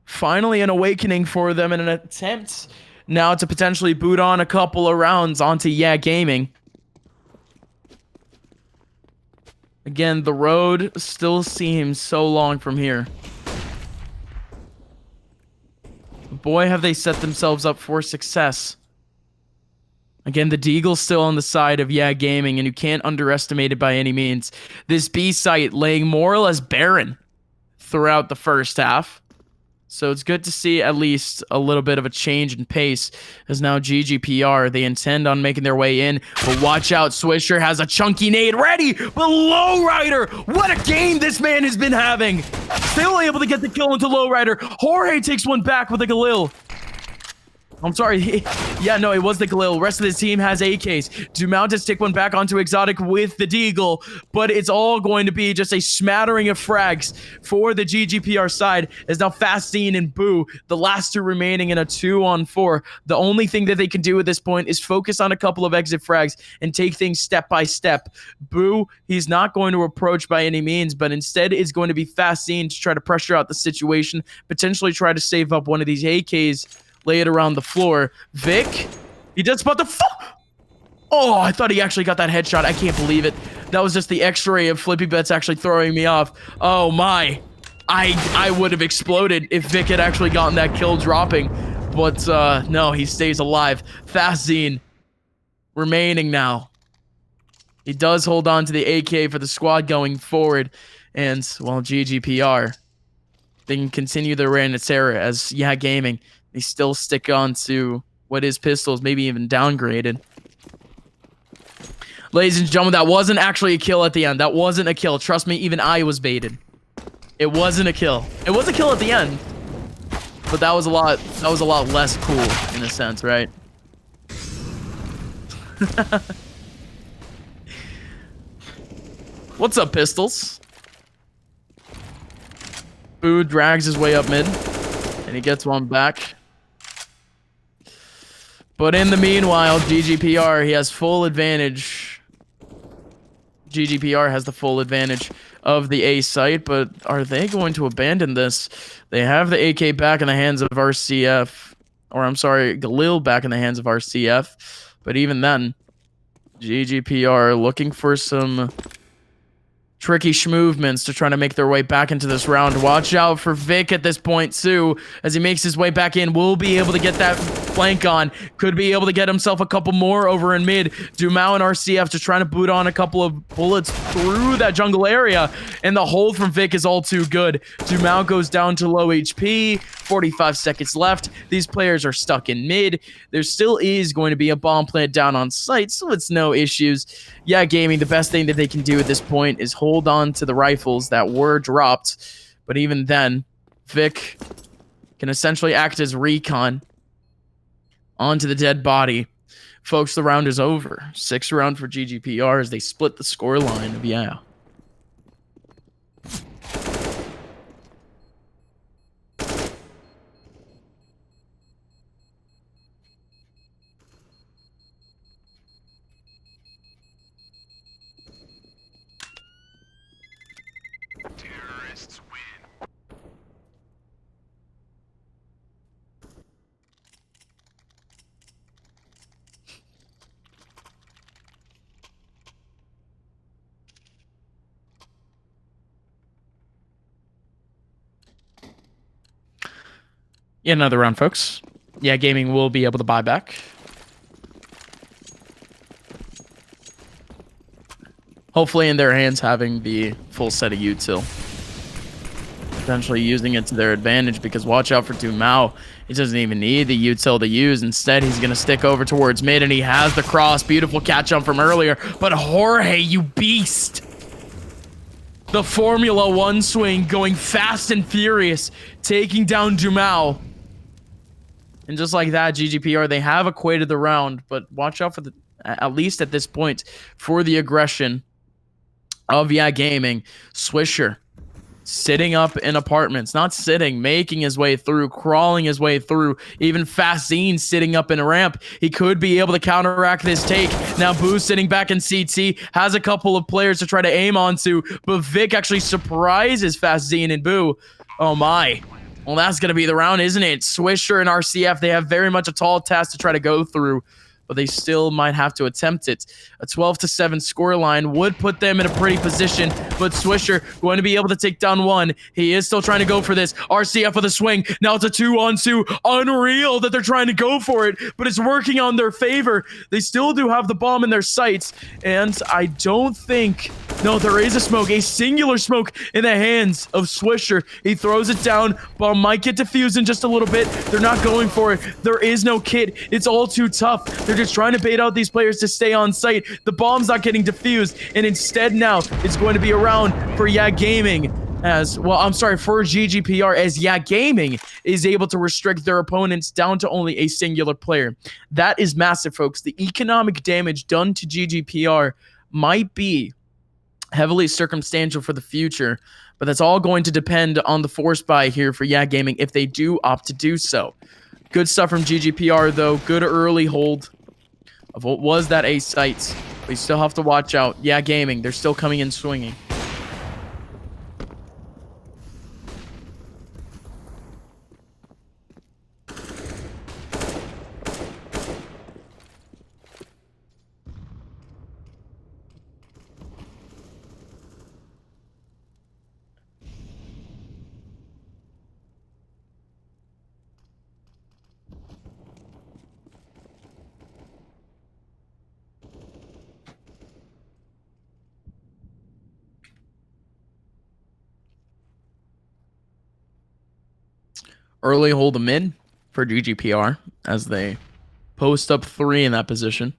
Finally an awakening for them in an attempt now to potentially boot on a couple of rounds onto Gaming. Again, the road still seems so long from here. Boy, have they set themselves up for success. Again, the Deagle's still on the side of Yeah Gaming, and you can't underestimate it by any means. This B site laying more or less barren throughout the first half. So it's good to see at least a little bit of a change in pace, as now GGPR, they intend on making their way in, but watch out, Swisher has a chunky nade ready, but Lowrider, what a game this man has been having. Still able to get the kill into Lowrider. Jorge takes one back with a Galil. I'm sorry. Yeah, no, it was the Galil. Rest of the team has AKs. Dumount to stick one back onto Exotic with the Deagle, but it's all going to be just a smattering of frags for the GGPR side, as now Fastine and Boo, the last two remaining in a 2-on-4. The only thing that they can do at this point is focus on a couple of exit frags and take things step by step. Boo, he's not going to approach by any means, but instead is going to be Fastine to try to pressure out the situation, potentially try to save up one of these AKs, lay it around the floor. Vic, he does spot the Oh, I thought he actually got that headshot. I can't believe it. That was just the x-ray of Flippy Bets actually throwing me off. Oh my. I would have exploded if Vic had actually gotten that kill dropping. But no, he stays alive. Fastine remaining now. He does hold on to the AK for the squad going forward. And, well, GGPR, they can continue their reign of terror as Yeah Gaming, they still stick on to what is pistols, maybe even downgraded. Ladies and gentlemen, that wasn't actually a kill at the end. That wasn't a kill. Trust me, even I was baited. It wasn't a kill. It was a kill at the end, but that was a lot less cool in a sense, right? What's up, pistols? Boo drags his way up mid, and he gets one back. But in the meanwhile, GGPR, he has full advantage. GGPR has the full advantage of the A site, but are they going to abandon this? They have the AK back in the hands of RCF. Or, I'm sorry, Galil back in the hands of RCF. But even then, GGPR looking for some tricky movements to try to make their way back into this round. Watch out for Vic at this point, too, as he makes his way back in. Will be able to get that flank on. Could be able to get himself a couple more over in mid. Dumao and RCF just trying to boot on a couple of bullets through that jungle area, and the hold from Vic is all too good. Dumao goes down to low HP. 45 seconds left. These players are stuck in mid. There still is going to be a bomb plant down on site, so it's no issues. Yeah, Gaming, the best thing that they can do at this point is hold on to the rifles that were dropped. But even then, Vic can essentially act as recon onto the dead body. Folks, the round is over. 6th round for GGPR as they split the scoreline of Yeah. Yeah, another round, folks. Yeah, Gaming will be able to buy back. Hopefully in their hands having the full set of util. Potentially using it to their advantage, because watch out for Dumao. He doesn't even need the util to use. Instead, he's going to stick over towards mid, and he has the cross. Beautiful catch jump from earlier. But Jorge, you beast! The Formula 1 swing going fast and furious, taking down Dumao. And just like that, GGPR, they have equated the round, but watch out for the, at least at this point, for the aggression of Yeah Gaming. Swisher sitting up in apartments, not sitting, making his way through, crawling his way through. Even Fastine sitting up in a ramp. He could be able to counteract this take. Now Boo sitting back in CT, has a couple of players to try to aim onto, but Vic actually surprises Fastine and Boo. Oh my. Well, that's going to be the round, isn't it? Swisher and RCF, they have very much a tall task to try to go through. but they still might have to attempt it. A 12-7 scoreline would put them in a pretty position, but Swisher going to be able to take down one. He is still trying to go for this. RCF with a swing. Now it's a 2-on-2. Unreal that they're trying to go for it, but it's working on their favor. They still do have the bomb in their sights, and I don't think... No, there is a smoke. A singular smoke in the hands of Swisher. He throws it down. Bomb might get defused in just a little bit. They're not going for it. There is no kit. It's all too tough. They're just trying to bait out these players to stay on site. The bomb's not getting defused, and instead now it's going to be around for Yak Gaming as, well, I'm sorry, for GGPR, as Yak Gaming is able to restrict their opponents down to only a singular player. That is massive, folks. The economic damage done to GGPR might be heavily circumstantial for the future, but that's all going to depend on the force buy here for Yak Gaming if they do opt to do so. Good stuff from GGPR, though. Good early hold of what was that A site. But you still have to watch out. Yak Gaming, they're still coming in swinging. Early hold them in for GGPR as they post up 3 in that position.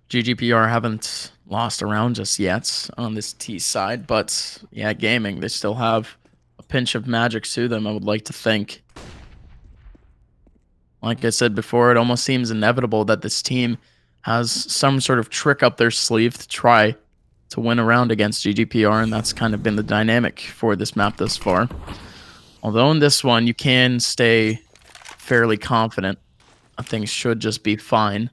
GGPR haven't lost a round just yet on this T side, but yeah, Gaming, they still have a pinch of magic to them, I would like to think. Like I said before, it almost seems inevitable that this team has some sort of trick up their sleeve to try to win a round against GGPR, and that's kind of been the dynamic for this map thus far. Although in this one, you can stay fairly confident. Things should just be fine.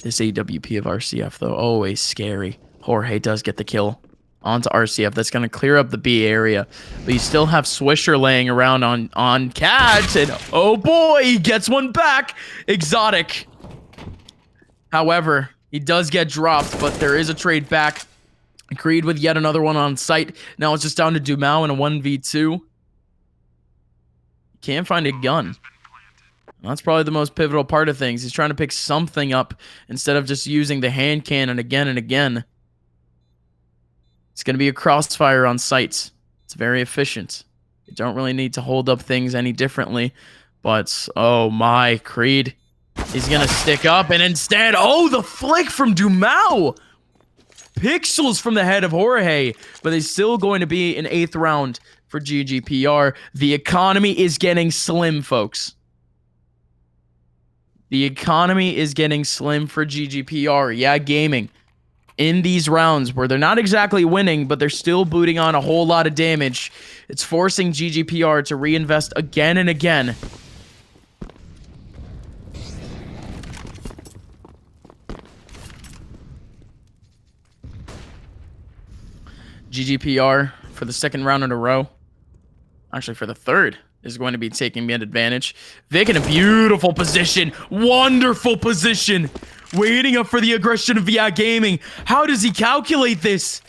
This AWP of RCF, though, always scary. Jorge does get the kill onto RCF. That's going to clear up the B area. But you still have Swisher laying around on Catch, and oh boy, he gets one back. Exotic. However, he does get dropped, but there is a trade back. Creed with yet another one on site. Now it's just down to Dumao in a 1v2. Can't find a gun. That's probably the most pivotal part of things. He's trying to pick something up instead of just using the hand cannon again and again. It's going to be a crossfire on sites. It's very efficient. You don't really need to hold up things any differently. But, oh my, Creed. He's going to stick up, and instead, oh, the flick from Dumao! Pixels from the head of Jorge, but it's still going to be an 8th round for GGPR. The economy is getting slim, folks. The economy is getting slim for GGPR. Yeah, Gaming. In these rounds where they're not exactly winning, but they're still booting on a whole lot of damage, it's forcing GGPR to reinvest again and again. GGPR for the 2nd round in a row, actually for the 3rd, is going to be taking mid advantage. Vic in a beautiful position, wonderful position, waiting up for the aggression of Yak Gaming. How does he calculate this?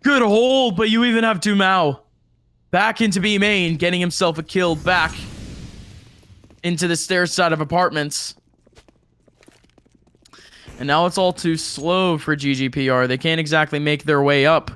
Good hold, but you even have Dumao back into B main, getting himself a kill back into the stair side of apartments. And now it's all too slow for GGPR. They can't exactly make their way up.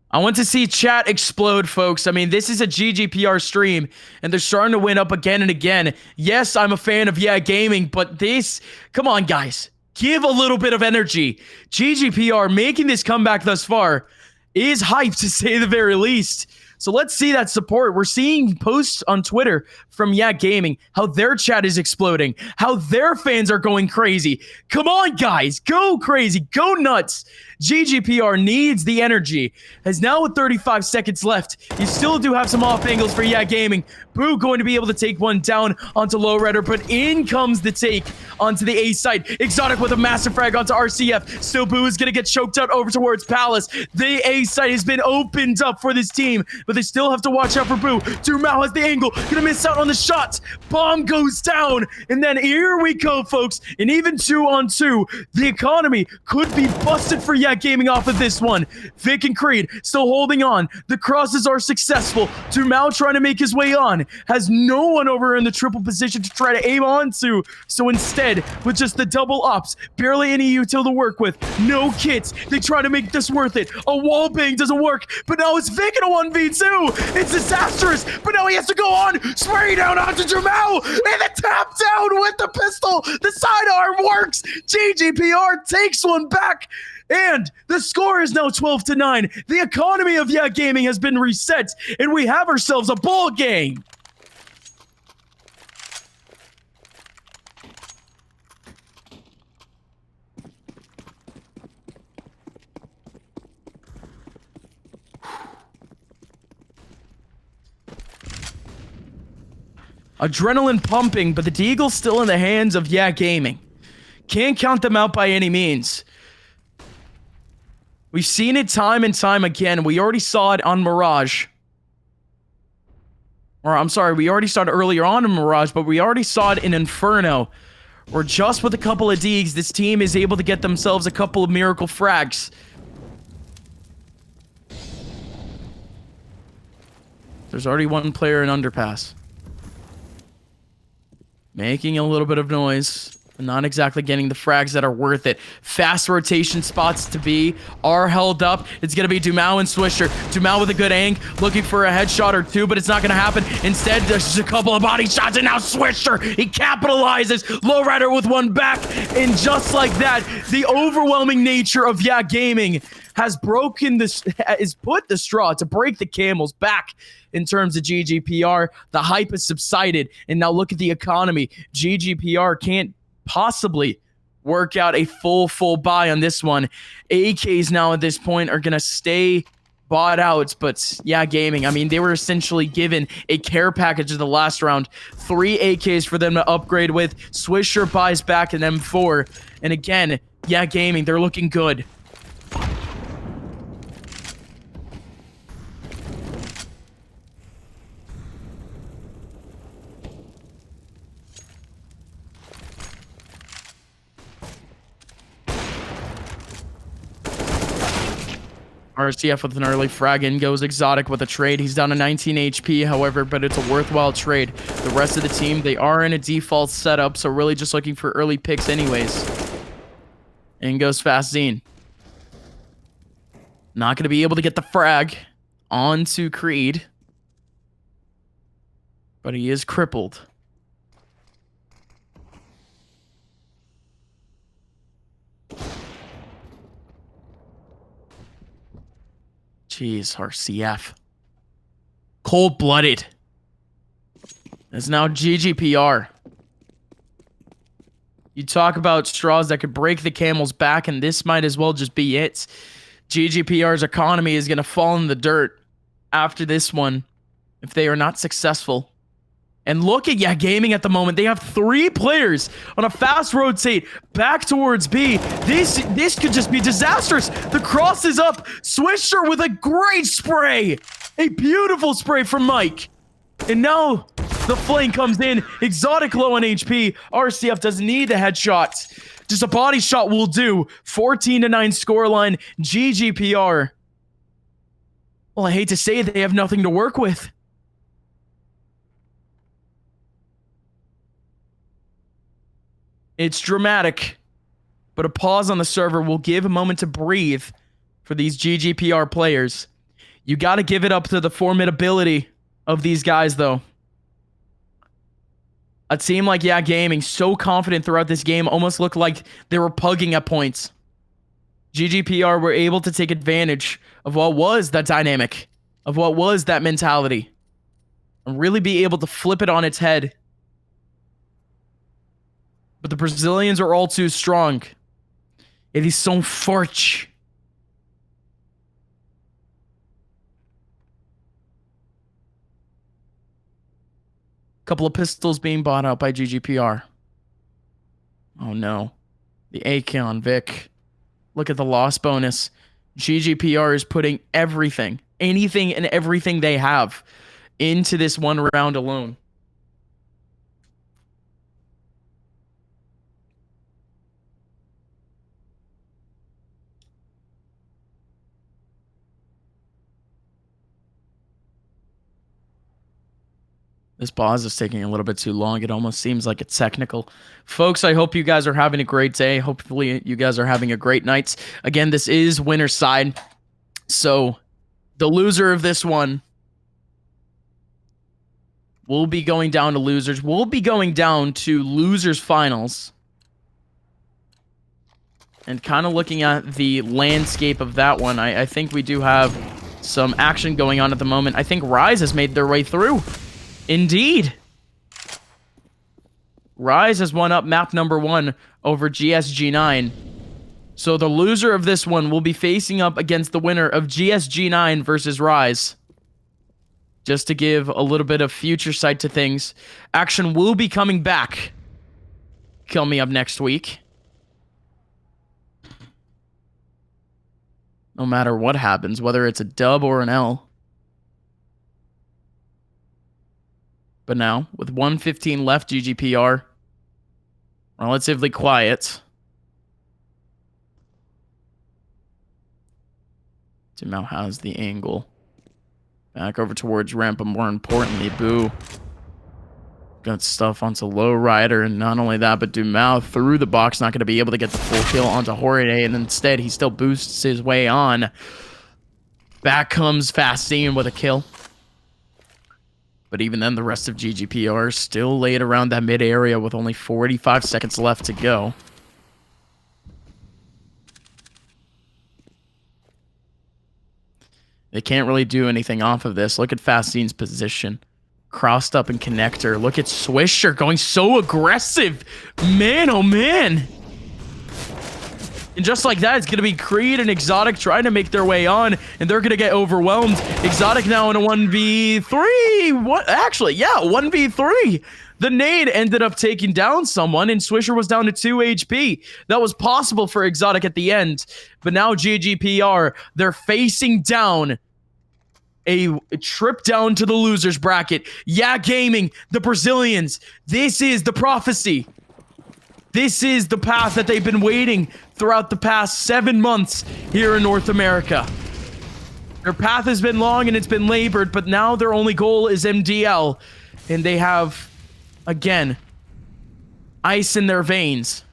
I want to see chat explode, folks. I mean, this is a GGPR stream, and they're starting to win up again and again. Yes, I'm a fan of Yeah Gaming, but this... Come on, guys. Give a little bit of energy. GGPR making this comeback thus far is hype, to say the very least. So let's see that support. We're seeing posts on Twitter from Yak Gaming, how their chat is exploding, how their fans are going crazy. Come on, guys, go crazy, go nuts. GGPR needs the energy. As now with 35 seconds left, you still do have some off angles for Yak Gaming. Boo going to be able to take one down onto Lowrider, but in comes the take onto the A side. Exotic with a massive frag onto RCF. Still Boo is going to get choked out over towards Palace. The A side has been opened up for this team, but they still have to watch out for Boo. Dumao has the angle, gonna miss out on the shot. Bomb goes down, and then here we go, folks. And even 2-on-2, the economy could be busted for Yak Gaming off of this one. Vic and Creed still holding on. The crosses are successful. Dumao trying to make his way on. Has no one over in the triple position to try to aim onto. So instead, with just the double ups, barely any util to work with, no kits, they try to make this worth it. A wall bang doesn't work, but now it's Vic in a 1v2. It's disastrous, but now he has to go on, spray down onto Dumao, and the tap down with the pistol. The sidearm works. GGPR takes one back. And the score is now 12-9. The economy of Yak Gaming has been reset, and we have ourselves a ball game. Adrenaline pumping, but the Deagle's still in the hands of Yak Gaming. Can't count them out by any means. We've seen it time and time again. We already saw it on Mirage. Or, I'm sorry, we already saw it earlier on in Mirage, but we already saw it in Inferno. Where just with a couple of Deags, this team is able to get themselves a couple of miracle frags. There's already one player in underpass. Making a little bit of noise, but not exactly getting the frags that are worth it. Fast rotation spots to be are held up. It's going to be Dumao and Swisher. Dumao with a good angle, looking for a headshot or two, but it's not going to happen. Instead, there's just a couple of body shots, and now Swisher, he capitalizes. Lowrider with one back, and just like that, the overwhelming nature of Yak Gaming has broken this, is put the straw to break the camel's back. In terms of GGPR, the hype has subsided, and now look at the economy. GGPR can't possibly work out a full buy on this one. AKs now at this point are gonna stay bought out, but yeah, Gaming, I mean, they were essentially given a care package in the last round. 3 AKs for them to upgrade with. Swisher buys back an M4, and again, yeah, Gaming, they're looking good. RCF with an early frag in goes Exotic with a trade. He's down to 19 HP, however, but it's a worthwhile trade. The rest of the team, they are in a default setup, so really just looking for early picks anyways. In goes Fastine. Not going to be able to get the frag onto Creed. But he is crippled. Jeez, RCF. Cold-blooded. It's now GGPR. You talk about straws that could break the camel's back, and this might as well just be it. GGPR's economy is going to fall in the dirt after this one if they are not successful. And look at Yak Gaming at the moment. They have 3 players on a fast rotate back towards B. This could just be disastrous. The cross is up. Swisher with a great spray. A beautiful spray from Mike. And now the flame comes in. Exotic low on HP. RCF doesn't need the headshot. Just a body shot will do. 14-9 scoreline. GGPR. Well, I hate to say it, they have nothing to work with. It's dramatic, but a pause on the server will give a moment to breathe for these GGPR players. You got to give it up to the formidability of these guys, though. A team like Yeah Gaming, so confident throughout this game, almost looked like they were pugging at points. GGPR were able to take advantage of what was that dynamic of what was that mentality and really be able to flip it on its head. But the Brazilians are all too strong. Eles são fortes. Couple of pistols being bought out by GGPR. Oh no. The Acheon Vic. Look at the loss bonus. GGPR is putting everything, anything and everything they have into this one round alone. This pause is taking a little bit too long. It almost seems like it's technical. Folks, I hope you guys are having a great day. Hopefully you guys are having a great night. Again, this is winner's side. So the loser of this one will be going down to losers. We'll be going down to losers finals. And kind of looking at the landscape of that one, I think we do have some action going on at the moment. I think Rise has made their way through. Indeed. Rise has won up map number 1 over GSG9. So the loser of this one will be facing up against the winner of GSG9 versus Rise. Just to give a little bit of future sight to things. Action will be coming back. Kill me up next week. No matter what happens, whether it's a dub or an L. But now, with 1:15 left, GGPR, relatively quiet. Timao has the angle. Back over towards ramp, but more importantly, Boo got stuff onto Low Rider, and not only that, but Dumao through the box, not going to be able to get the full kill onto Horiday, and instead he still boosts his way on. Back comes Fastine with a kill. But even then, the rest of GGPR still laid around that mid area with only 45 seconds left to go. They can't really do anything off of this. Look at Fastine's position. Crossed up in connector. Look at Swisher going so aggressive. Man, oh man. And just like that, it's going to be Creed and Exotic trying to make their way on, and they're going to get overwhelmed. Exotic now in a 1v3. What? Actually, yeah, 1v3. The nade ended up taking down someone, and Swisher was down to 2 HP. That was possible for Exotic at the end. But now GGPR, they're facing down a trip down to the losers bracket. Yeah, Gaming, the Brazilians. This is the prophecy. This is the path that they've been waiting throughout the past 7 months here in North America. Their path has been long and it's been labored, but now their only goal is MDL. And they have, again, ice in their veins.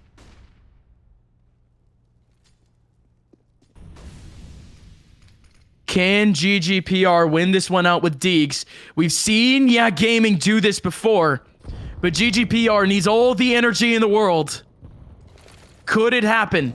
Can GGPR win this one out with Deegs? We've seen, yeah, Gaming do this before. But GGPR needs all the energy in the world. Could it happen?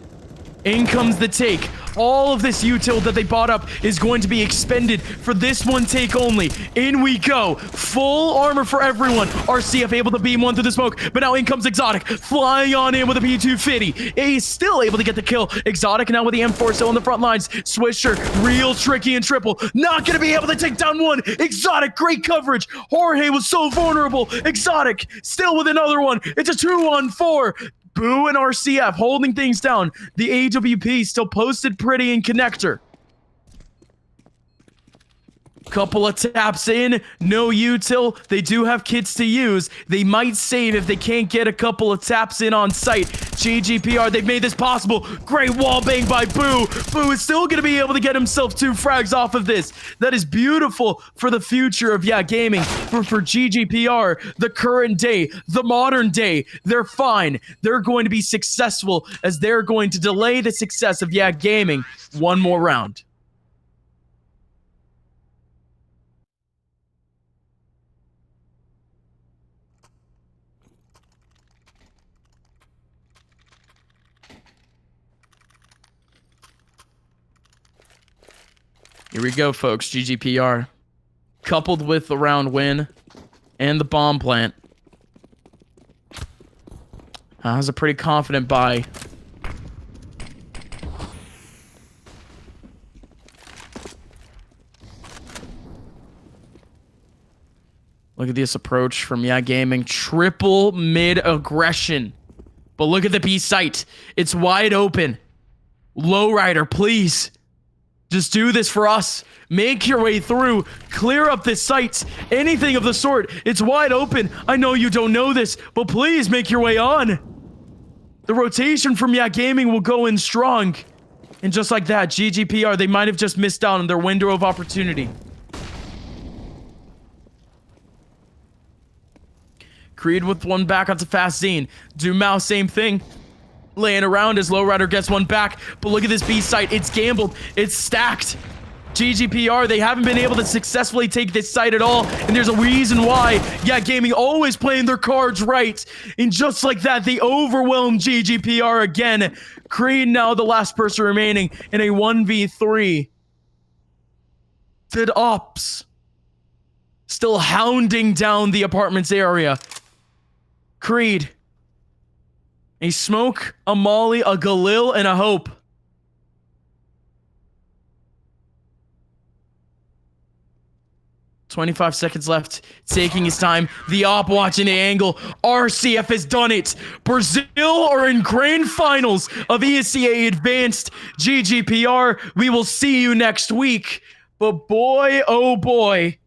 In comes the take. All of this util that they bought up is going to be expended for this one take only. In we go. Full armor for everyone. RCF able to beam one through the smoke, but now in comes Exotic. Flying on in with a P250. He's still able to get the kill. Exotic now with the M4 still on the front lines. Swisher, real tricky and triple. Not going to be able to take down one. Exotic, great coverage. Jorge was so vulnerable. Exotic, still with another one. It's a 2-on-4. Boo and RCF holding things down. The AWP still posted pretty in connector. Couple of taps in, no util. They do have kits to use. They might save if they can't get a couple of taps in on site. GGPR, they've made this possible. Great wall bang by Boo. Boo is still going to be able to get himself 2 frags off of this. That is beautiful for the future of, yeah, gaming. For GGPR, the current day, the modern day, they're fine. They're going to be successful as they're going to delay the success of, yeah, gaming one more round. Here we go, folks. GGPR. coupled with the round win and the bomb plant. That was a pretty confident buy. Look at this approach from Gaming. Triple mid aggression. But look at the B site. It's wide open. Lowrider, please. Just do this for us. Make your way through. Clear up this site. Anything of the sort. It's wide open. I know you don't know this, but please make your way on. The rotation from Gaming will go in strong. And just like that, GGPR, they might have just missed out on their window of opportunity. Creed with one back onto Fast Zine. Dumao, same thing. Laying around as Lowrider gets one back. But look at this B site. It's gambled. It's stacked. GGPR, they haven't been able to successfully take this site at all. And there's a reason why. Gaming always playing their cards right. And just like that, they overwhelm GGPR again. Creed now the last person remaining in a 1v3. Fid Ops. Still hounding down the apartments area. Creed. A smoke, a molly, a Galil, and a hope. "25 seconds left. Taking his time. The op watching the angle. RCF has done it. Brazil are in grand finals of ESEA Advanced. GGPR, we will see you next week. But boy, oh boy.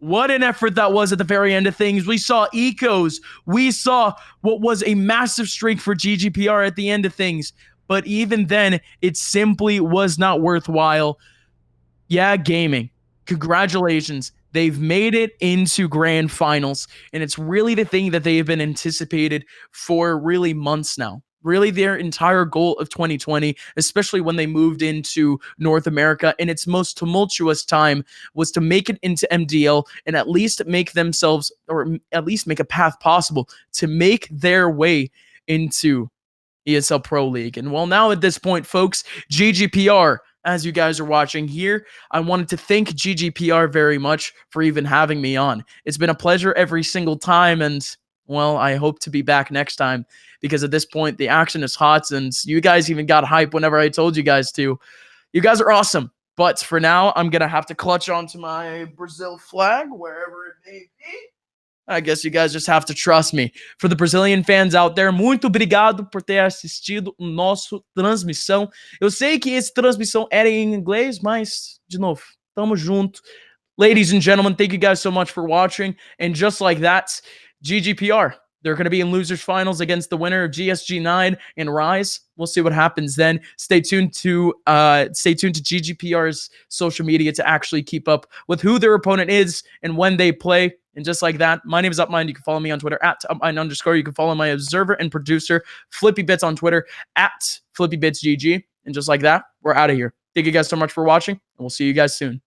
What an effort that was at the very end of things. We saw ecos. We saw what was a massive streak for GGPR at the end of things. But even then, it simply was not worthwhile. Gaming. Congratulations. They've made it into grand finals. And it's really the thing that they have been anticipated for really months now. Really their entire goal of 2020, especially when they moved into North America in its most tumultuous time, was to make it into MDL and at least make themselves, or at least make a path possible to make their way into ESL Pro League. And well, now at this point, folks, GGPR, as you guys are watching here, I wanted to thank GGPR very much for even having me on. It's been a pleasure every single time, and well, I hope to be back next time, because at this point, the action is hot, and you guys even got hype whenever I told you guys to. You guys are awesome. But for now, I'm going to have to clutch onto my Brazil flag, wherever it may be. I guess you guys just have to trust me. For the Brazilian fans out there, muito obrigado por ter assistido o nosso transmissão. Eu sei que essa transmissão era em inglês, mas, de novo, tamo junto. Ladies and gentlemen, thank you guys so much for watching. And just like that, GGPR, they're going to be in losers finals against the winner of GSG9 and Rise. We'll see what happens then. Stay tuned to GGPR's social media to actually keep up with who their opponent is and when they play. And just like that, my name is Upmind. You can follow me on Twitter at @upmind_. You can follow my observer and producer FlippyBits on Twitter at FlippyBitsGG. And just like that, we're out of here. Thank you guys so much for watching, and we'll see you guys soon.